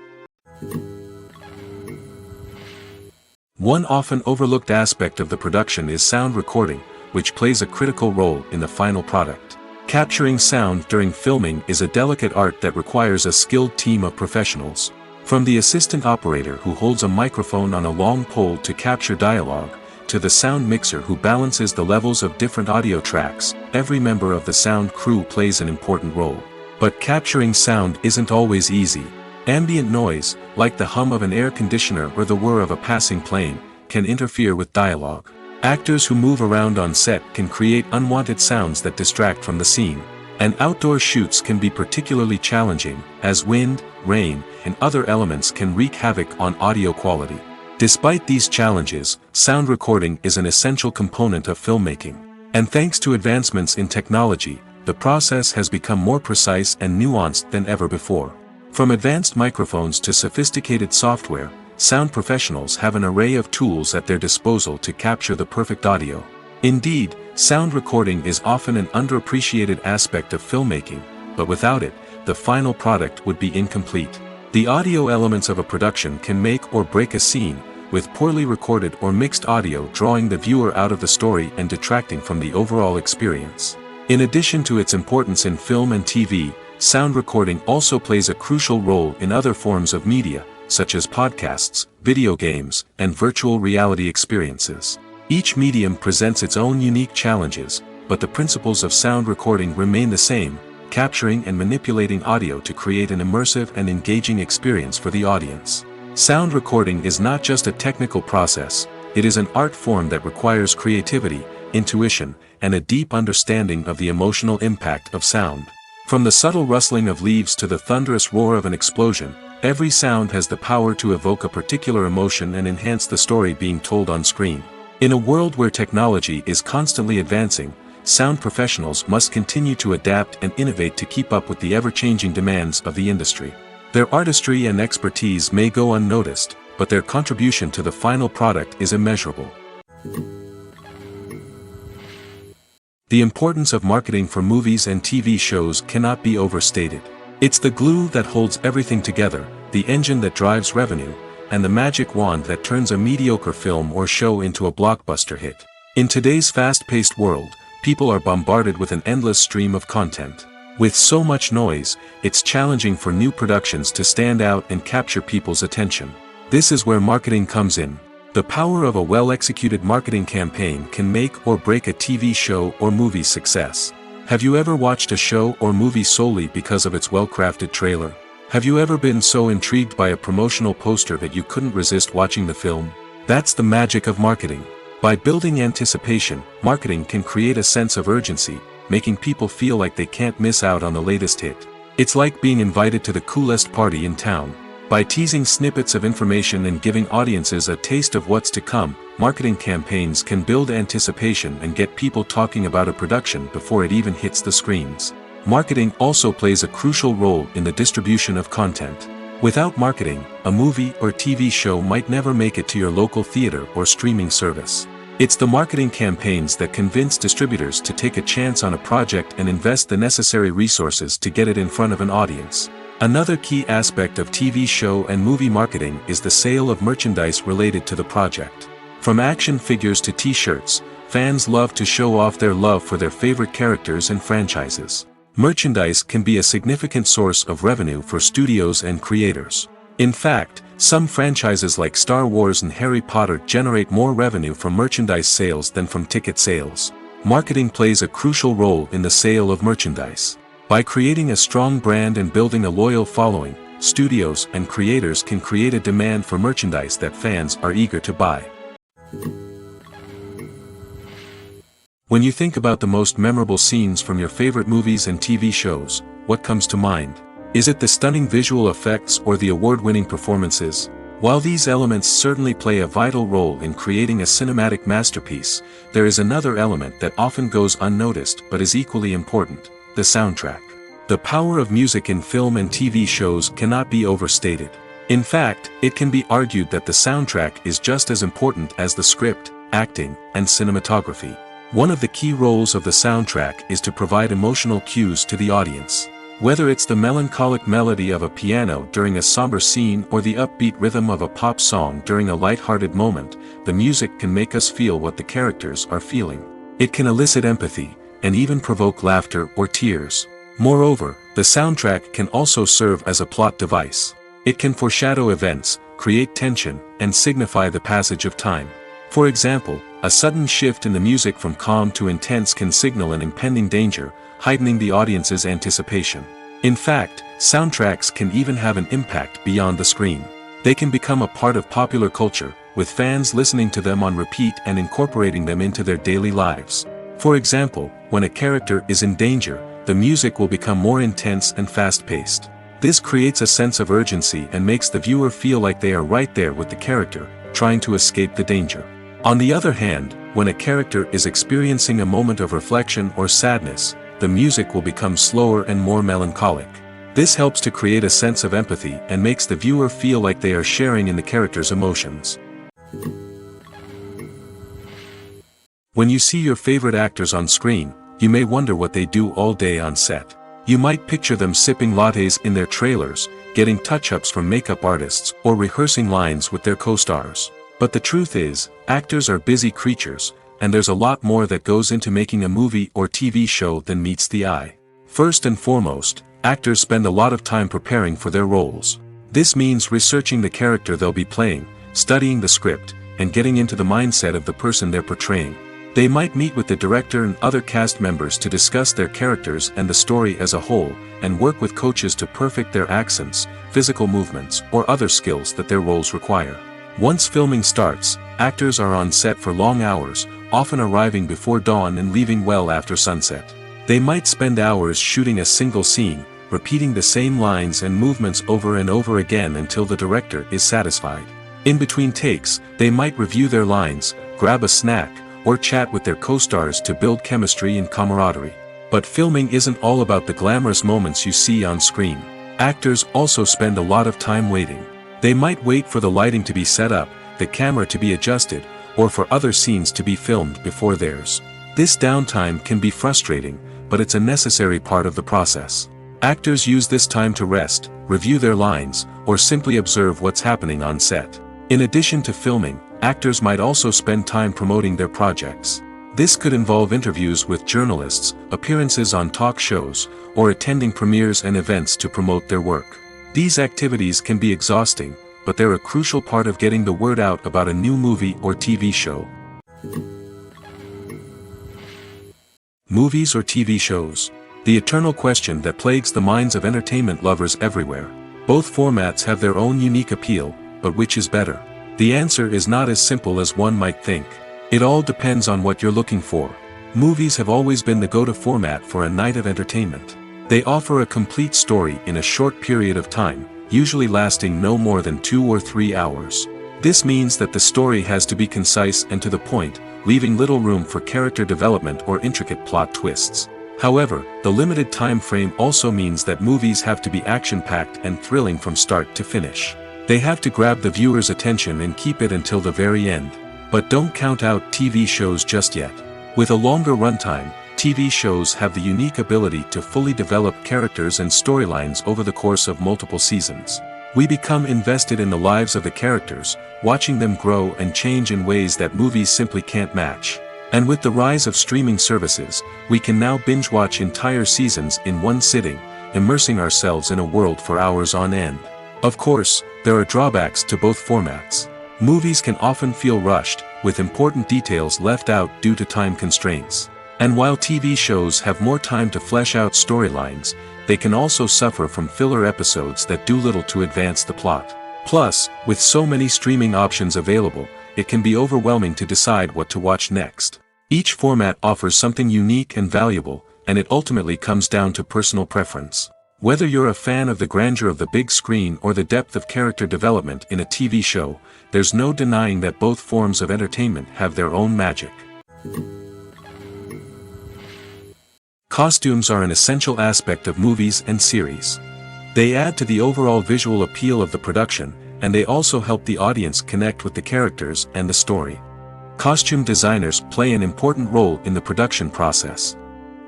One often overlooked aspect of the production is sound recording, which plays a critical role in the final product. Capturing sound during filming is a delicate art that requires a skilled team of professionals. From the assistant operator who holds a microphone on a long pole to capture dialogue, to the sound mixer who balances the levels of different audio tracks, every member of the sound crew plays an important role. But capturing sound isn't always easy. Ambient noise, like the hum of an air conditioner or the whir of a passing plane, can interfere with dialogue. Actors who move around on set can create unwanted sounds that distract from the scene. And outdoor shoots can be particularly challenging, as wind, rain, and other elements can wreak havoc on audio quality. Despite these challenges, sound recording is an essential component of filmmaking. And thanks to advancements in technology, the process has become more precise and nuanced than ever before. From advanced microphones to sophisticated software, sound professionals have an array of tools at their disposal to capture the perfect audio. Indeed, sound recording is often an underappreciated aspect of filmmaking, but without it, the final product would be incomplete. The audio elements of a production can make or break a scene, with poorly recorded or mixed audio drawing the viewer out of the story and detracting from the overall experience. In addition to its importance in film and TV, sound recording also plays a crucial role in other forms of media, such as podcasts, video games, and virtual reality experiences. Each medium presents its own unique challenges, but the principles of sound recording remain the same, capturing and manipulating audio to create an immersive and engaging experience for the audience. Sound recording is not just a technical process, it is an art form that requires creativity, intuition, and a deep understanding of the emotional impact of sound. From the subtle rustling of leaves to the thunderous roar of an explosion, every sound has the power to evoke a particular emotion and enhance the story being told on screen. In a world where technology is constantly advancing, sound professionals must continue to adapt and innovate to keep up with the ever-changing demands of the industry. Their artistry and expertise may go unnoticed, but their contribution to the final product is immeasurable. The importance of marketing for movies and TV shows cannot be overstated. It's the glue that holds everything together, the engine that drives revenue, and the magic wand that turns a mediocre film or show into a blockbuster hit. In today's fast-paced world, people are bombarded with an endless stream of content. With so much noise, it's challenging for new productions to stand out and capture people's attention. This is where marketing comes in. The power of a well-executed marketing campaign can make or break a TV show or movie's success. Have you ever watched a show or movie solely because of its well-crafted trailer? Have you ever been so intrigued by a promotional poster that you couldn't resist watching the film? That's the magic of marketing. By building anticipation, marketing can create a sense of urgency, making people feel like they can't miss out on the latest hit. It's like being invited to the coolest party in town. By teasing snippets of information and giving audiences a taste of what's to come, marketing campaigns can build anticipation and get people talking about a production before it even hits the screens. Marketing also plays a crucial role in the distribution of content. Without marketing, a movie or TV show might never make it to your local theater or streaming service. It's the marketing campaigns that convince distributors to take a chance on a project and invest the necessary resources to get it in front of an audience. Another key aspect of TV show and movie marketing is the sale of merchandise related to the project. From action figures to t-shirts, fans love to show off their love for their favorite characters and franchises. Merchandise can be a significant source of revenue for studios and creators. In fact, some franchises like Star Wars and Harry Potter generate more revenue from merchandise sales than from ticket sales. Marketing plays a crucial role in the sale of merchandise. By creating a strong brand and building a loyal following, studios and creators can create a demand for merchandise that fans are eager to buy. When you think about the most memorable scenes from your favorite movies and TV shows, what comes to mind? Is it the stunning visual effects or the award-winning performances? While these elements certainly play a vital role in creating a cinematic masterpiece, there is another element that often goes unnoticed but is equally important: the soundtrack. The power of music in film and TV shows cannot be overstated. In fact, it can be argued that the soundtrack is just as important as the script, acting, and cinematography. One of the key roles of the soundtrack is to provide emotional cues to the audience. Whether it's the melancholic melody of a piano during a somber scene or the upbeat rhythm of a pop song during a light-hearted moment, the music can make us feel what the characters are feeling. It can elicit empathy, and even provoke laughter or tears. Moreover, the soundtrack can also serve as a plot device. It can foreshadow events, create tension, and signify the passage of time. For example, a sudden shift in the music from calm to intense can signal an impending danger, heightening the audience's anticipation. In fact, soundtracks can even have an impact beyond the screen. They can become a part of popular culture, with fans listening to them on repeat and incorporating them into their daily lives. For example, when a character is in danger, the music will become more intense and fast-paced. This creates a sense of urgency and makes the viewer feel like they are right there with the character, trying to escape the danger. On the other hand, when a character is experiencing a moment of reflection or sadness, the music will become slower and more melancholic. This helps to create a sense of empathy and makes the viewer feel like they are sharing in the character's emotions. When you see your favorite actors on screen, you may wonder what they do all day on set. You might picture them sipping lattes in their trailers, getting touch-ups from makeup artists, or rehearsing lines with their co-stars. But the truth is, actors are busy creatures, and there's a lot more that goes into making a movie or TV show than meets the eye. First and foremost, actors spend a lot of time preparing for their roles. This means researching the character they'll be playing, studying the script, and getting into the mindset of the person they're portraying. They might meet with the director and other cast members to discuss their characters and the story as a whole, and work with coaches to perfect their accents, physical movements, or other skills that their roles require. Once filming starts, actors are on set for long hours, often arriving before dawn and leaving well after sunset. They might spend hours shooting a single scene, repeating the same lines and movements over and over again until the director is satisfied. In between takes, they might review their lines, grab a snack, or chat with their co-stars to build chemistry and camaraderie. But filming isn't all about the glamorous moments you see on screen. Actors also spend a lot of time waiting. They might wait for the lighting to be set up, the camera to be adjusted, or for other scenes to be filmed before theirs. This downtime can be frustrating, but it's a necessary part of the process. Actors use this time to rest, review their lines, or simply observe what's happening on set. In addition to filming, actors might also spend time promoting their projects. This could involve interviews with journalists, appearances on talk shows, or attending premieres and events to promote their work. These activities can be exhausting, but they're a crucial part of getting the word out about a new movie or TV show. Movies or TV shows? The eternal question that plagues the minds of entertainment lovers everywhere. Both formats have their own unique appeal, but which is better? The answer is not as simple as one might think. It all depends on what you're looking for. Movies have always been the go-to format for a night of entertainment. They offer a complete story in a short period of time, usually lasting no more than 2 or 3 hours. This means that the story has to be concise and to the point, leaving little room for character development or intricate plot twists. However, the limited time frame also means that movies have to be action-packed and thrilling from start to finish. They have to grab the viewer's attention and keep it until the very end. But don't count out TV shows just yet. With a longer runtime, TV shows have the unique ability to fully develop characters and storylines over the course of multiple seasons. We become invested in the lives of the characters, watching them grow and change in ways that movies simply can't match. And with the rise of streaming services, we can now binge-watch entire seasons in one sitting, immersing ourselves in a world for hours on end. Of course, there are drawbacks to both formats. Movies can often feel rushed, with important details left out due to time constraints. And while TV shows have more time to flesh out storylines, they can also suffer from filler episodes that do little to advance the plot. Plus, with so many streaming options available, it can be overwhelming to decide what to watch next. Each format offers something unique and valuable, and it ultimately comes down to personal preference. Whether you're a fan of the grandeur of the big screen or the depth of character development in a TV show, there's no denying that both forms of entertainment have their own magic. Costumes are an essential aspect of movies and series. They add to the overall visual appeal of the production, and they also help the audience connect with the characters and the story. Costume designers play an important role in the production process.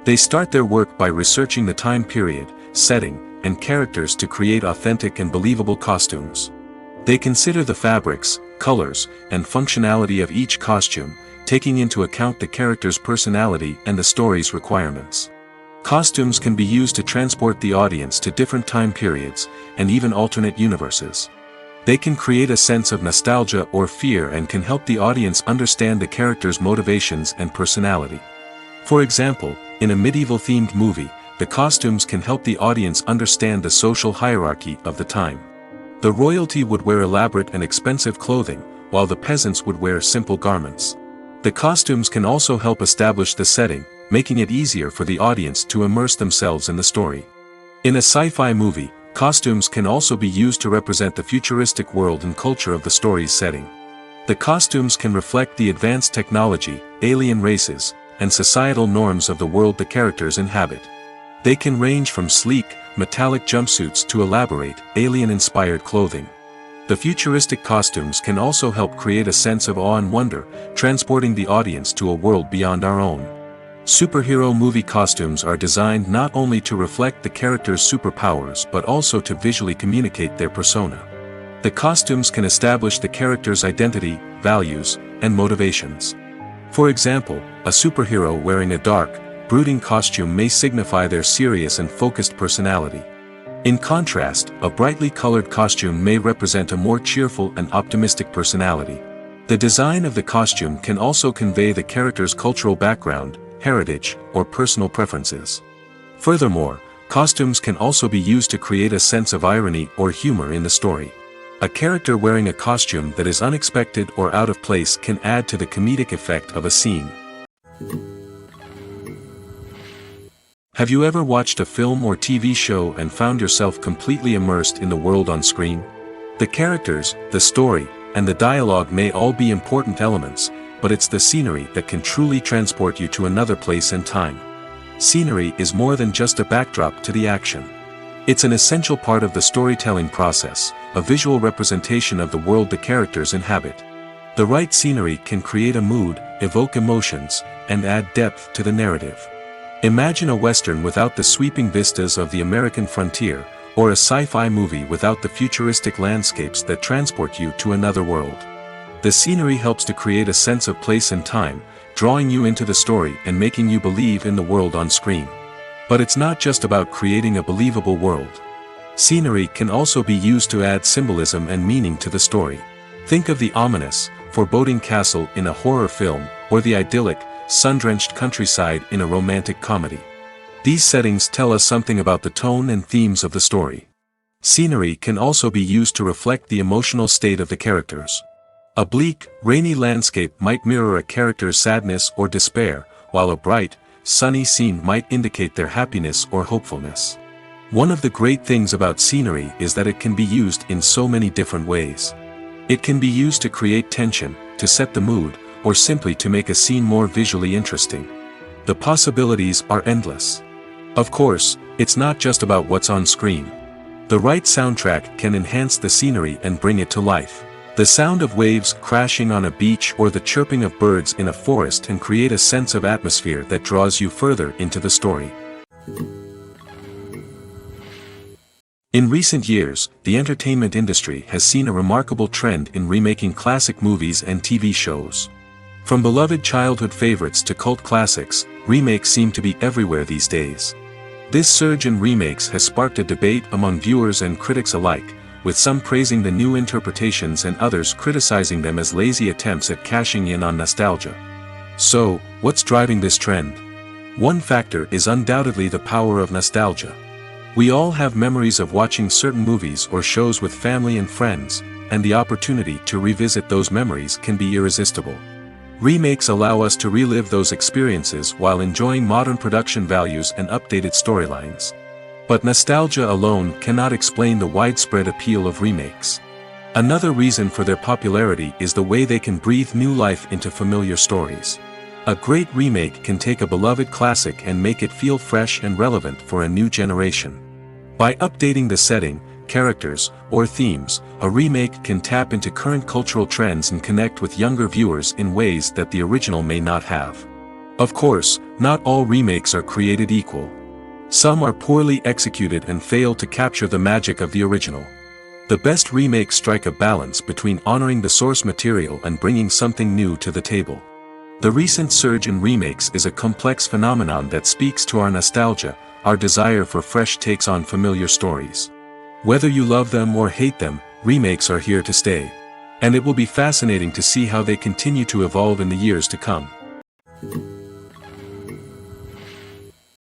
They start their work by researching the time period, setting, and characters to create authentic and believable costumes. They consider the fabrics, colors, and functionality of each costume, taking into account the character's personality and the story's requirements. Costumes can be used to transport the audience to different time periods, and even alternate universes. They can create a sense of nostalgia or fear and can help the audience understand the character's motivations and personality. For example, in a medieval-themed movie, the costumes can help the audience understand the social hierarchy of the time. The royalty would wear elaborate and expensive clothing, while the peasants would wear simple garments. The costumes can also help establish the setting, making it easier for the audience to immerse themselves in the story. In a sci-fi movie, costumes can also be used to represent the futuristic world and culture of the story's setting. The costumes can reflect the advanced technology, alien races, and societal norms of the world the characters inhabit. They can range from sleek, metallic jumpsuits to elaborate, alien-inspired clothing. The futuristic costumes can also help create a sense of awe and wonder, transporting the audience to a world beyond our own. Superhero movie costumes are designed not only to reflect the character's superpowers but also to visually communicate their persona. The costumes can establish the character's identity, values, and motivations. For example, a superhero wearing a dark, brooding costume may signify their serious and focused personality. In contrast, a brightly colored costume may represent a more cheerful and optimistic personality. The design of the costume can also convey the character's cultural background, heritage, or personal preferences. Furthermore, costumes can also be used to create a sense of irony or humor in the story. A character wearing a costume that is unexpected or out of place can add to the comedic effect of a scene. Have you ever watched a film or TV show and found yourself completely immersed in the world on screen? The characters, the story, and the dialogue may all be important elements, but it's the scenery that can truly transport you to another place and time. Scenery is more than just a backdrop to the action. It's an essential part of the storytelling process, a visual representation of the world the characters inhabit. The right scenery can create a mood, evoke emotions, and add depth to the narrative. Imagine a Western without the sweeping vistas of the American frontier, or a sci-fi movie without the futuristic landscapes that transport you to another world. The scenery helps to create a sense of place and time, drawing you into the story and making you believe in the world on screen. But it's not just about creating a believable world. Scenery can also be used to add symbolism and meaning to the story. Think of the ominous, foreboding castle in a horror film, or the idyllic, sun-drenched countryside in a romantic comedy. These settings tell us something about the tone and themes of the story. Scenery can also be used to reflect the emotional state of the characters. A bleak, rainy landscape might mirror a character's sadness or despair, while a bright, sunny scene might indicate their happiness or hopefulness. One of the great things about scenery is that it can be used in so many different ways. It can be used to create tension, to set the mood, or simply to make a scene more visually interesting. The possibilities are endless. Of course, it's not just about what's on screen. The right soundtrack can enhance the scenery and bring it to life. The sound of waves crashing on a beach or the chirping of birds in a forest can create a sense of atmosphere that draws you further into the story. In recent years, the entertainment industry has seen a remarkable trend in remaking classic movies and TV shows. From beloved childhood favorites to cult classics, remakes seem to be everywhere these days. This surge in remakes has sparked a debate among viewers and critics alike, with some praising the new interpretations and others criticizing them as lazy attempts at cashing in on nostalgia. So, what's driving this trend? One factor is undoubtedly the power of nostalgia. We all have memories of watching certain movies or shows with family and friends, and the opportunity to revisit those memories can be irresistible. Remakes allow us to relive those experiences while enjoying modern production values and updated storylines. But nostalgia alone cannot explain the widespread appeal of remakes. Another reason for their popularity is the way they can breathe new life into familiar stories. A great remake can take a beloved classic and make it feel fresh and relevant for a new generation. By updating the setting, characters, or themes, a remake can tap into current cultural trends and connect with younger viewers in ways that the original may not have. Of course, not all remakes are created equal. Some are poorly executed and fail to capture the magic of the original. The best remakes strike a balance between honoring the source material and bringing something new to the table. The recent surge in remakes is a complex phenomenon that speaks to our nostalgia, our desire for fresh takes on familiar stories. Whether you love them or hate them, remakes are here to stay. And it will be fascinating to see how they continue to evolve in the years to come.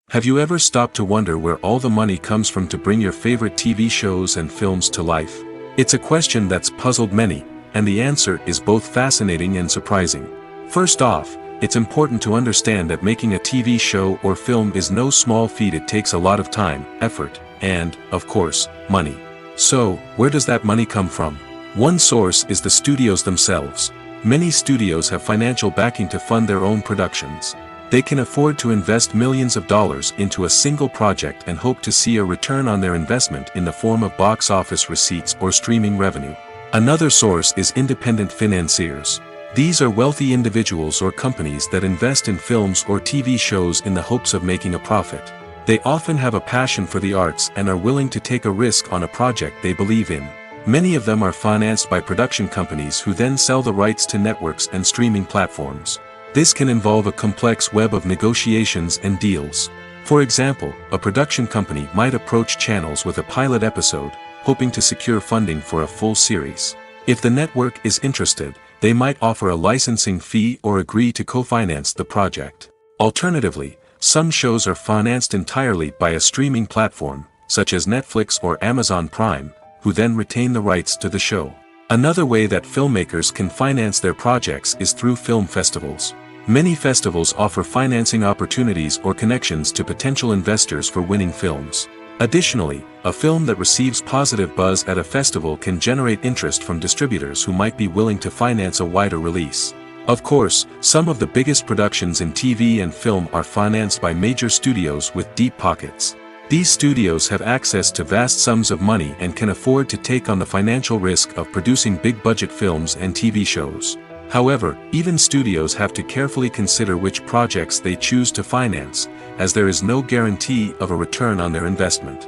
Have you ever stopped to wonder where all the money comes from to bring your favorite TV shows and films to life? It's a question that's puzzled many, and the answer is both fascinating and surprising. First off, it's important to understand that making a TV show or film is no small feat. It takes a lot of time, effort, and, of course, money. So, where does that money come from? One source is the studios themselves. Many studios have financial backing to fund their own productions. They can afford to invest millions of dollars into a single project and hope to see a return on their investment in the form of box office receipts or streaming revenue. Another source is independent financiers. These are wealthy individuals or companies that invest in films or TV shows in the hopes of making a profit. They often have a passion for the arts and are willing to take a risk on a project they believe in. Many of them are financed by production companies who then sell the rights to networks and streaming platforms. This can involve a complex web of negotiations and deals. For example, a production company might approach channels with a pilot episode, hoping to secure funding for a full series. If the network is interested, they might offer a licensing fee or agree to co-finance the project. Alternatively, some shows are financed entirely by a streaming platform, such as Netflix or Amazon Prime, who then retain the rights to the show. Another way that filmmakers can finance their projects is through film festivals. Many festivals offer financing opportunities or connections to potential investors for winning films. Additionally, a film that receives positive buzz at a festival can generate interest from distributors who might be willing to finance a wider release. Of course, some of the biggest productions in TV and film are financed by major studios with deep pockets. These studios have access to vast sums of money and can afford to take on the financial risk of producing big-budget films and TV shows. However, even studios have to carefully consider which projects they choose to finance, as there is no guarantee of a return on their investment.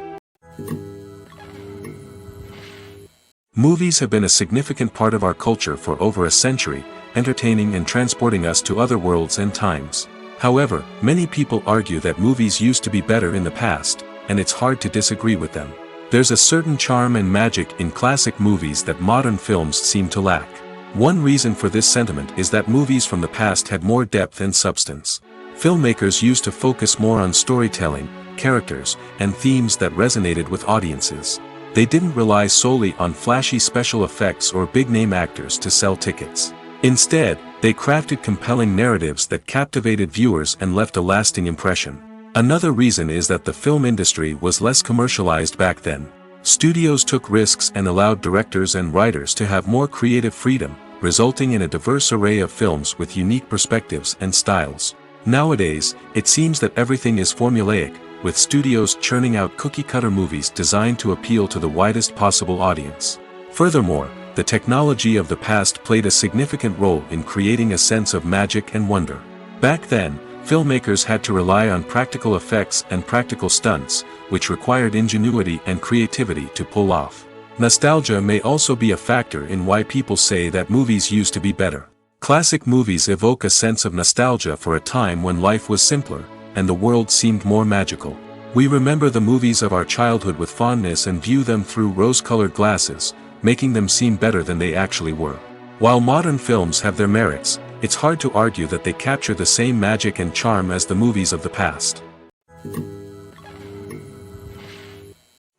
Movies have been a significant part of our culture for over a century, entertaining and transporting us to other worlds and times. However, many people argue that movies used to be better in the past, and it's hard to disagree with them. There's a certain charm and magic in classic movies that modern films seem to lack. One reason for this sentiment is that movies from the past had more depth and substance. Filmmakers used to focus more on storytelling, characters, and themes that resonated with audiences. They didn't rely solely on flashy special effects or big-name actors to sell tickets. Instead, they crafted compelling narratives that captivated viewers and left a lasting impression. Another reason is that the film industry was less commercialized back then. Studios took risks and allowed directors and writers to have more creative freedom, resulting in a diverse array of films with unique perspectives and styles. Nowadays, it seems that everything is formulaic, with studios churning out cookie-cutter movies designed to appeal to the widest possible audience. Furthermore, the technology of the past played a significant role in creating a sense of magic and wonder. Back then, filmmakers had to rely on practical effects and practical stunts, which required ingenuity and creativity to pull off. Nostalgia may also be a factor in why people say that movies used to be better. Classic movies evoke a sense of nostalgia for a time when life was simpler, and the world seemed more magical. We remember the movies of our childhood with fondness and view them through rose-colored glasses, making them seem better than they actually were. While modern films have their merits, it's hard to argue that they capture the same magic and charm as the movies of the past.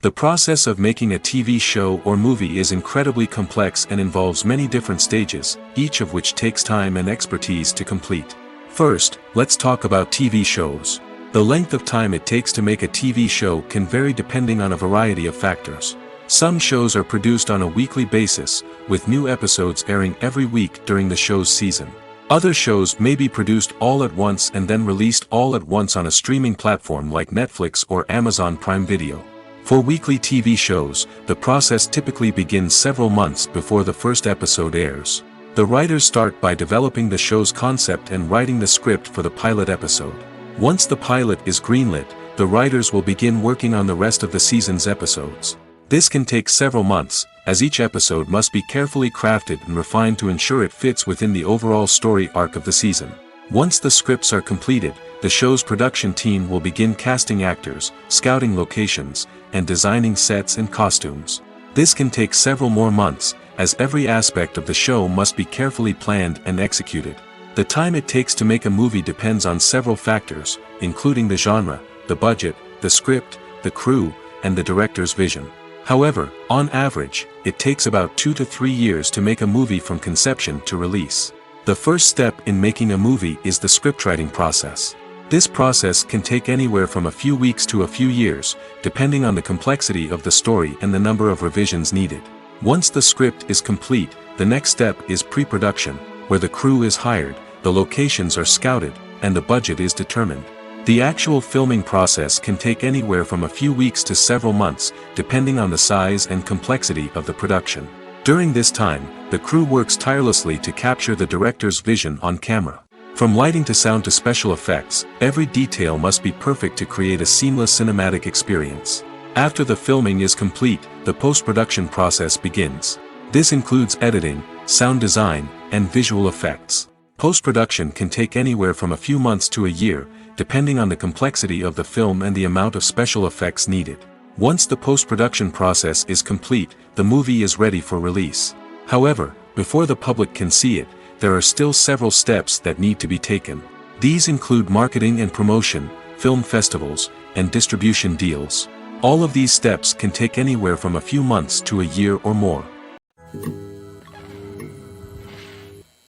The process of making a TV show or movie is incredibly complex and involves many different stages, each of which takes time and expertise to complete. First, let's talk about TV shows. The length of time it takes to make a TV show can vary depending on a variety of factors. Some shows are produced on a weekly basis, with new episodes airing every week during the show's season. Other shows may be produced all at once and then released all at once on a streaming platform like Netflix or Amazon Prime Video. For weekly TV shows, the process typically begins several months before the first episode airs. The writers start by developing the show's concept and writing the script for the pilot episode. Once the pilot is greenlit, the writers will begin working on the rest of the season's episodes. This can take several months, as each episode must be carefully crafted and refined to ensure it fits within the overall story arc of the season. Once the scripts are completed, the show's production team will begin casting actors, scouting locations, and designing sets and costumes. This can take several more months, as every aspect of the show must be carefully planned and executed. The time it takes to make a movie depends on several factors, including the genre, the budget, the script, the crew, and the director's vision. However, on average, it takes about 2 to 3 years to make a movie from conception to release. The first step in making a movie is the scriptwriting process. This process can take anywhere from a few weeks to a few years, depending on the complexity of the story and the number of revisions needed. Once the script is complete, the next step is pre-production, where the crew is hired, the locations are scouted, and the budget is determined. The actual filming process can take anywhere from a few weeks to several months, depending on the size and complexity of the production. During this time, the crew works tirelessly to capture the director's vision on camera. From lighting to sound to special effects, every detail must be perfect to create a seamless cinematic experience. After the filming is complete, the post-production process begins. This includes editing, sound design, and visual effects. Post-production can take anywhere from a few months to a year, depending on the complexity of the film and the amount of special effects needed. Once the post-production process is complete, the movie is ready for release. However, before the public can see it, there are still several steps that need to be taken. These include marketing and promotion, film festivals, and distribution deals. All of these steps can take anywhere from a few months to a year or more.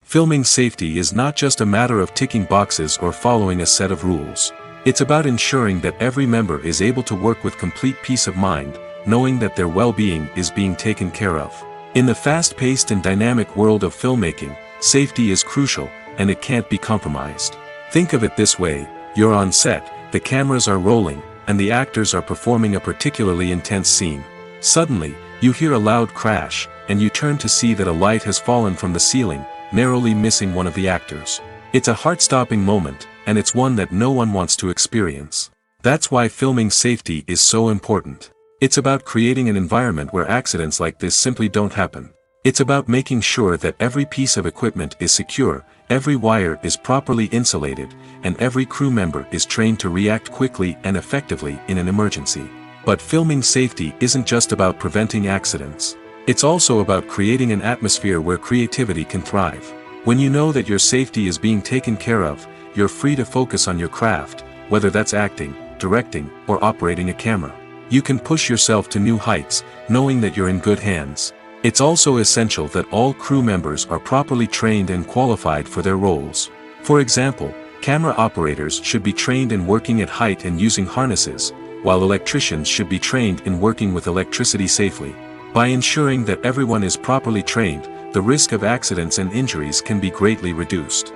Filming safety is not just a matter of ticking boxes or following a set of rules. It's about ensuring that every member is able to work with complete peace of mind, knowing that their well-being is being taken care of. In the fast-paced and dynamic world of filmmaking, safety is crucial, and it can't be compromised. Think of it this way: you're on set, the cameras are rolling, and the actors are performing a particularly intense scene. Suddenly, you hear a loud crash, and you turn to see that a light has fallen from the ceiling, narrowly missing one of the actors. It's a heart-stopping moment, and it's one that no one wants to experience. That's why filming safety is so important. It's about creating an environment where accidents like this simply don't happen. It's about making sure that every piece of equipment is secure, every wire is properly insulated, and every crew member is trained to react quickly and effectively in an emergency. But filming safety isn't just about preventing accidents. It's also about creating an atmosphere where creativity can thrive. When you know that your safety is being taken care of, you're free to focus on your craft, whether that's acting, directing, or operating a camera. You can push yourself to new heights, knowing that you're in good hands. It's also essential that all crew members are properly trained and qualified for their roles. For example, camera operators should be trained in working at height and using harnesses, while electricians should be trained in working with electricity safely. By ensuring that everyone is properly trained, the risk of accidents and injuries can be greatly reduced.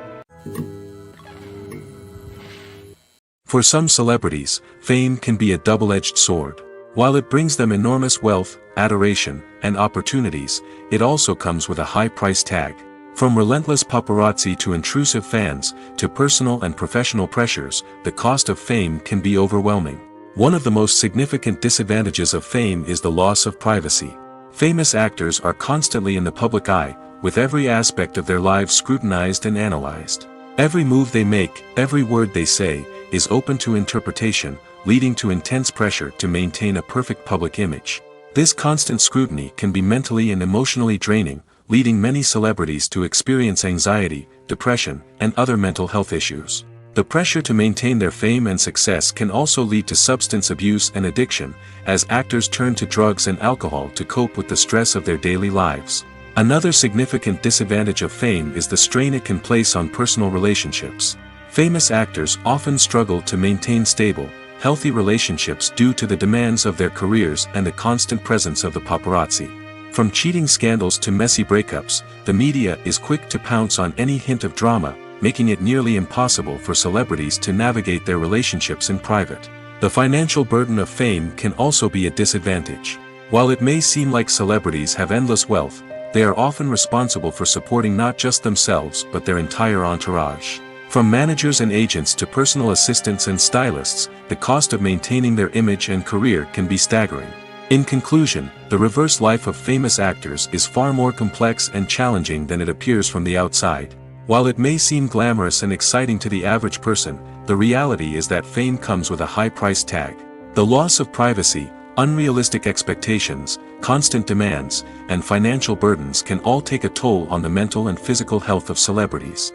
For some celebrities, fame can be a double-edged sword. While it brings them enormous wealth, adoration, and opportunities, it also comes with a high price tag. From relentless paparazzi to intrusive fans, to personal and professional pressures, the cost of fame can be overwhelming. One of the most significant disadvantages of fame is the loss of privacy. Famous actors are constantly in the public eye, with every aspect of their lives scrutinized and analyzed. Every move they make, every word they say, is open to interpretation, leading to intense pressure to maintain a perfect public image. This constant scrutiny can be mentally and emotionally draining, leading many celebrities to experience anxiety, depression, and other mental health issues. The pressure to maintain their fame and success can also lead to substance abuse and addiction, as actors turn to drugs and alcohol to cope with the stress of their daily lives. Another significant disadvantage of fame is the strain it can place on personal relationships. Famous actors often struggle to maintain stable, healthy relationships due to the demands of their careers and the constant presence of the paparazzi. From cheating scandals to messy breakups, the media is quick to pounce on any hint of drama, making it nearly impossible for celebrities to navigate their relationships in private. The financial burden of fame can also be a disadvantage. While it may seem like celebrities have endless wealth, they are often responsible for supporting not just themselves but their entire entourage. From managers and agents to personal assistants and stylists, the cost of maintaining their image and career can be staggering. In conclusion, the reverse life of famous actors is far more complex and challenging than it appears from the outside. While it may seem glamorous and exciting to the average person, the reality is that fame comes with a high price tag. The loss of privacy, unrealistic expectations, constant demands, and financial burdens can all take a toll on the mental and physical health of celebrities.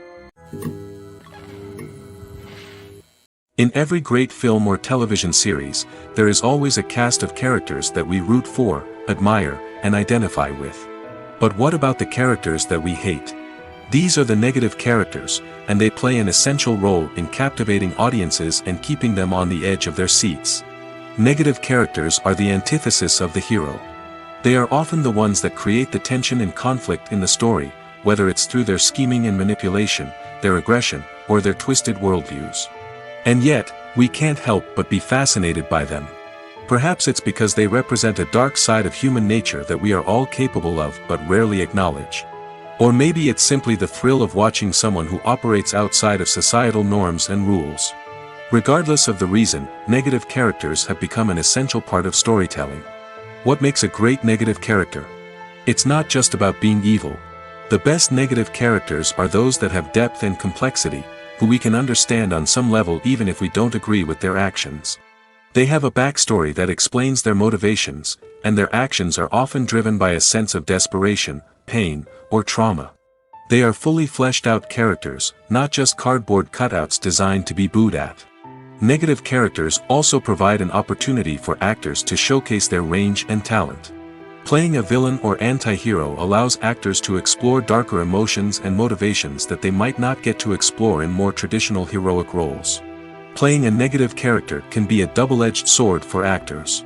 In every great film or television series, there is always a cast of characters that we root for, admire, and identify with. But what about the characters that we hate? These are the negative characters, and they play an essential role in captivating audiences and keeping them on the edge of their seats. Negative characters are the antithesis of the hero. They are often the ones that create the tension and conflict in the story, whether it's through their scheming and manipulation, their aggression, or their twisted worldviews. And yet, we can't help but be fascinated by them. Perhaps it's because they represent a dark side of human nature that we are all capable of but rarely acknowledge. Or maybe it's simply the thrill of watching someone who operates outside of societal norms and rules. Regardless of the reason, negative characters have become an essential part of storytelling. What makes a great negative character? It's not just about being evil. The best negative characters are those that have depth and complexity, who we can understand on some level even if we don't agree with their actions. They have a backstory that explains their motivations, and their actions are often driven by a sense of desperation, pain, or trauma. They are fully fleshed out characters, not just cardboard cutouts designed to be booed at. Negative characters also provide an opportunity for actors to showcase their range and talent. Playing a villain or anti-hero allows actors to explore darker emotions and motivations that they might not get to explore in more traditional heroic roles. Playing a negative character can be a double-edged sword for actors.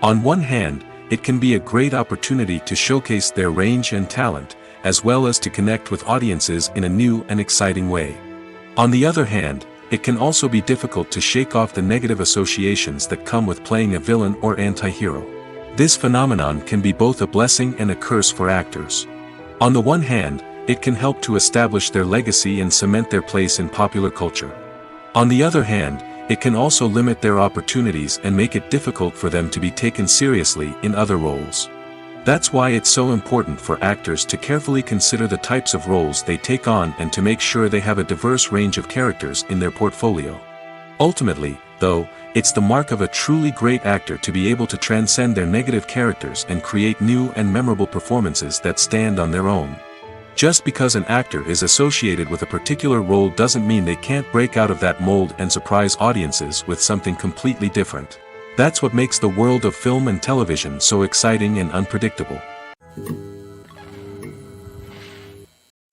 On one hand, it can be a great opportunity to showcase their range and talent, as well as to connect with audiences in a new and exciting way. On the other hand, it can also be difficult to shake off the negative associations that come with playing a villain or anti-hero. This phenomenon can be both a blessing and a curse for actors. On the one hand, it can help to establish their legacy and cement their place in popular culture. On the other hand, it can also limit their opportunities and make it difficult for them to be taken seriously in other roles. That's why it's so important for actors to carefully consider the types of roles they take on and to make sure they have a diverse range of characters in their portfolio. Ultimately, though, it's the mark of a truly great actor to be able to transcend their negative characters and create new and memorable performances that stand on their own. Just because an actor is associated with a particular role doesn't mean they can't break out of that mold and surprise audiences with something completely different. That's what makes the world of film and television so exciting and unpredictable.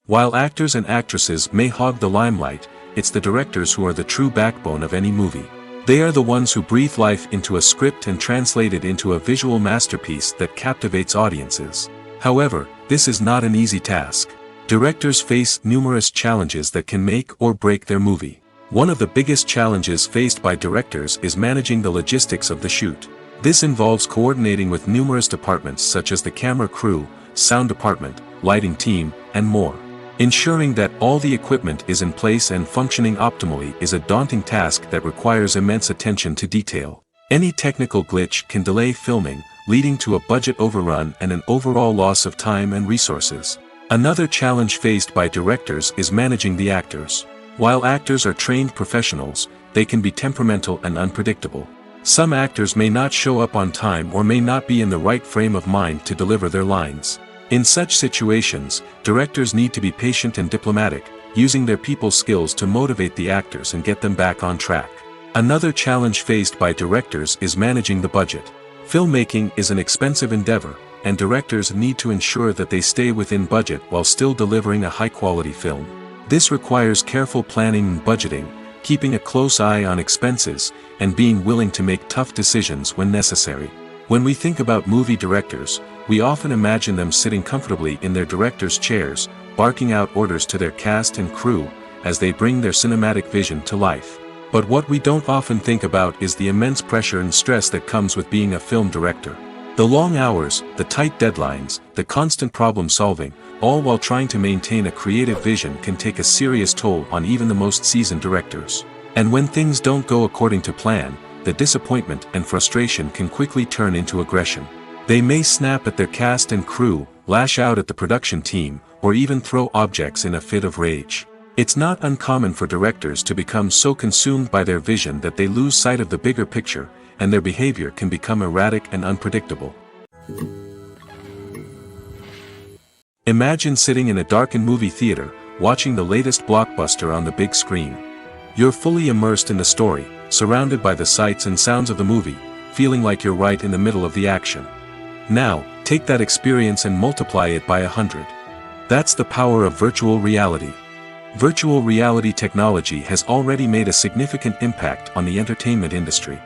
While actors and actresses may hog the limelight, it's the directors who are the true backbone of any movie. They are the ones who breathe life into a script and translate it into a visual masterpiece that captivates audiences. However, this is not an easy task. Directors face numerous challenges that can make or break their movie. One of the biggest challenges faced by directors is managing the logistics of the shoot. This involves coordinating with numerous departments such as the camera crew, sound department, lighting team, and more. Ensuring that all the equipment is in place and functioning optimally is a daunting task that requires immense attention to detail. Any technical glitch can delay filming, leading to a budget overrun and an overall loss of time and resources. Another challenge faced by directors is managing the actors. While actors are trained professionals, they can be temperamental and unpredictable. Some actors may not show up on time or may not be in the right frame of mind to deliver their lines. In such situations, directors need to be patient and diplomatic, using their people skills to motivate the actors and get them back on track. Another challenge faced by directors is managing the budget. Filmmaking is an expensive endeavor, and directors need to ensure that they stay within budget while still delivering a high-quality film. This requires careful planning and budgeting, keeping a close eye on expenses, and being willing to make tough decisions when necessary. When we think about movie directors, we often imagine them sitting comfortably in their director's chairs, barking out orders to their cast and crew, as they bring their cinematic vision to life. But what we don't often think about is the immense pressure and stress that comes with being a film director. The long hours, the tight deadlines, the constant problem solving, all while trying to maintain a creative vision can take a serious toll on even the most seasoned directors. And when things don't go according to plan, the disappointment and frustration can quickly turn into aggression. They may snap at their cast and crew, lash out at the production team, or even throw objects in a fit of rage. It's not uncommon for directors to become so consumed by their vision that they lose sight of the bigger picture, and their behavior can become erratic and unpredictable. Imagine sitting in a darkened movie theater, watching the latest blockbuster on the big screen. You're fully immersed in the story, surrounded by the sights and sounds of the movie, feeling like you're right in the middle of the action. Now, take that experience and multiply it by 100. That's the power of virtual reality. Virtual reality technology has already made a significant impact on the entertainment industry.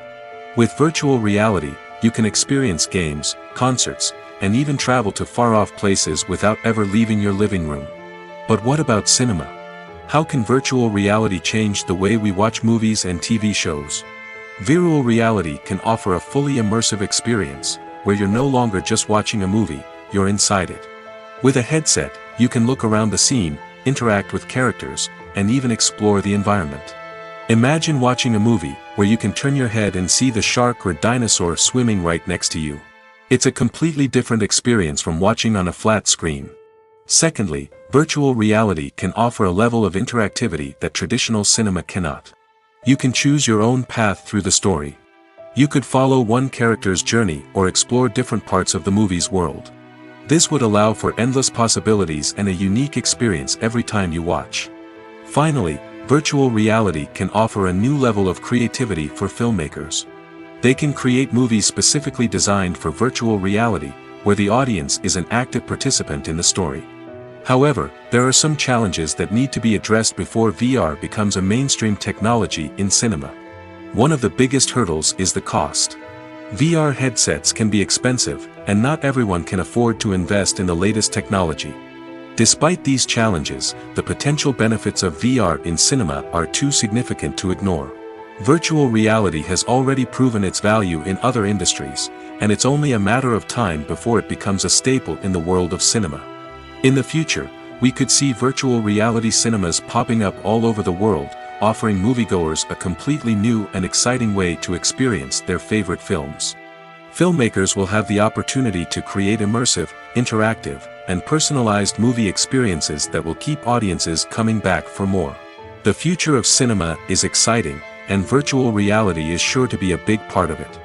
With virtual reality, you can experience games, concerts, and even travel to far-off places without ever leaving your living room. But what about cinema? How can virtual reality change the way we watch movies and TV shows? Virtual reality can offer a fully immersive experience, where you're no longer just watching a movie, you're inside it. With a headset, you can look around the scene, interact with characters, and even explore the environment. Imagine watching a movie where you can turn your head and see the shark or dinosaur swimming right next to you. It's a completely different experience from watching on a flat screen. Secondly, virtual reality can offer a level of interactivity that traditional cinema cannot. You can choose your own path through the story. You could follow one character's journey or explore different parts of the movie's world. This would allow for endless possibilities and a unique experience every time you watch. Finally, virtual reality can offer a new level of creativity for filmmakers. They can create movies specifically designed for virtual reality, where the audience is an active participant in the story. However, there are some challenges that need to be addressed before VR becomes a mainstream technology in cinema. One of the biggest hurdles is the cost. VR headsets can be expensive, and not everyone can afford to invest in the latest technology. Despite these challenges, the potential benefits of VR in cinema are too significant to ignore. Virtual reality has already proven its value in other industries, and it's only a matter of time before it becomes a staple in the world of cinema. In the future, we could see virtual reality cinemas popping up all over the world, offering moviegoers a completely new and exciting way to experience their favorite films. Filmmakers will have the opportunity to create immersive, interactive, and personalized movie experiences that will keep audiences coming back for more. The future of cinema is exciting, and virtual reality is sure to be a big part of it.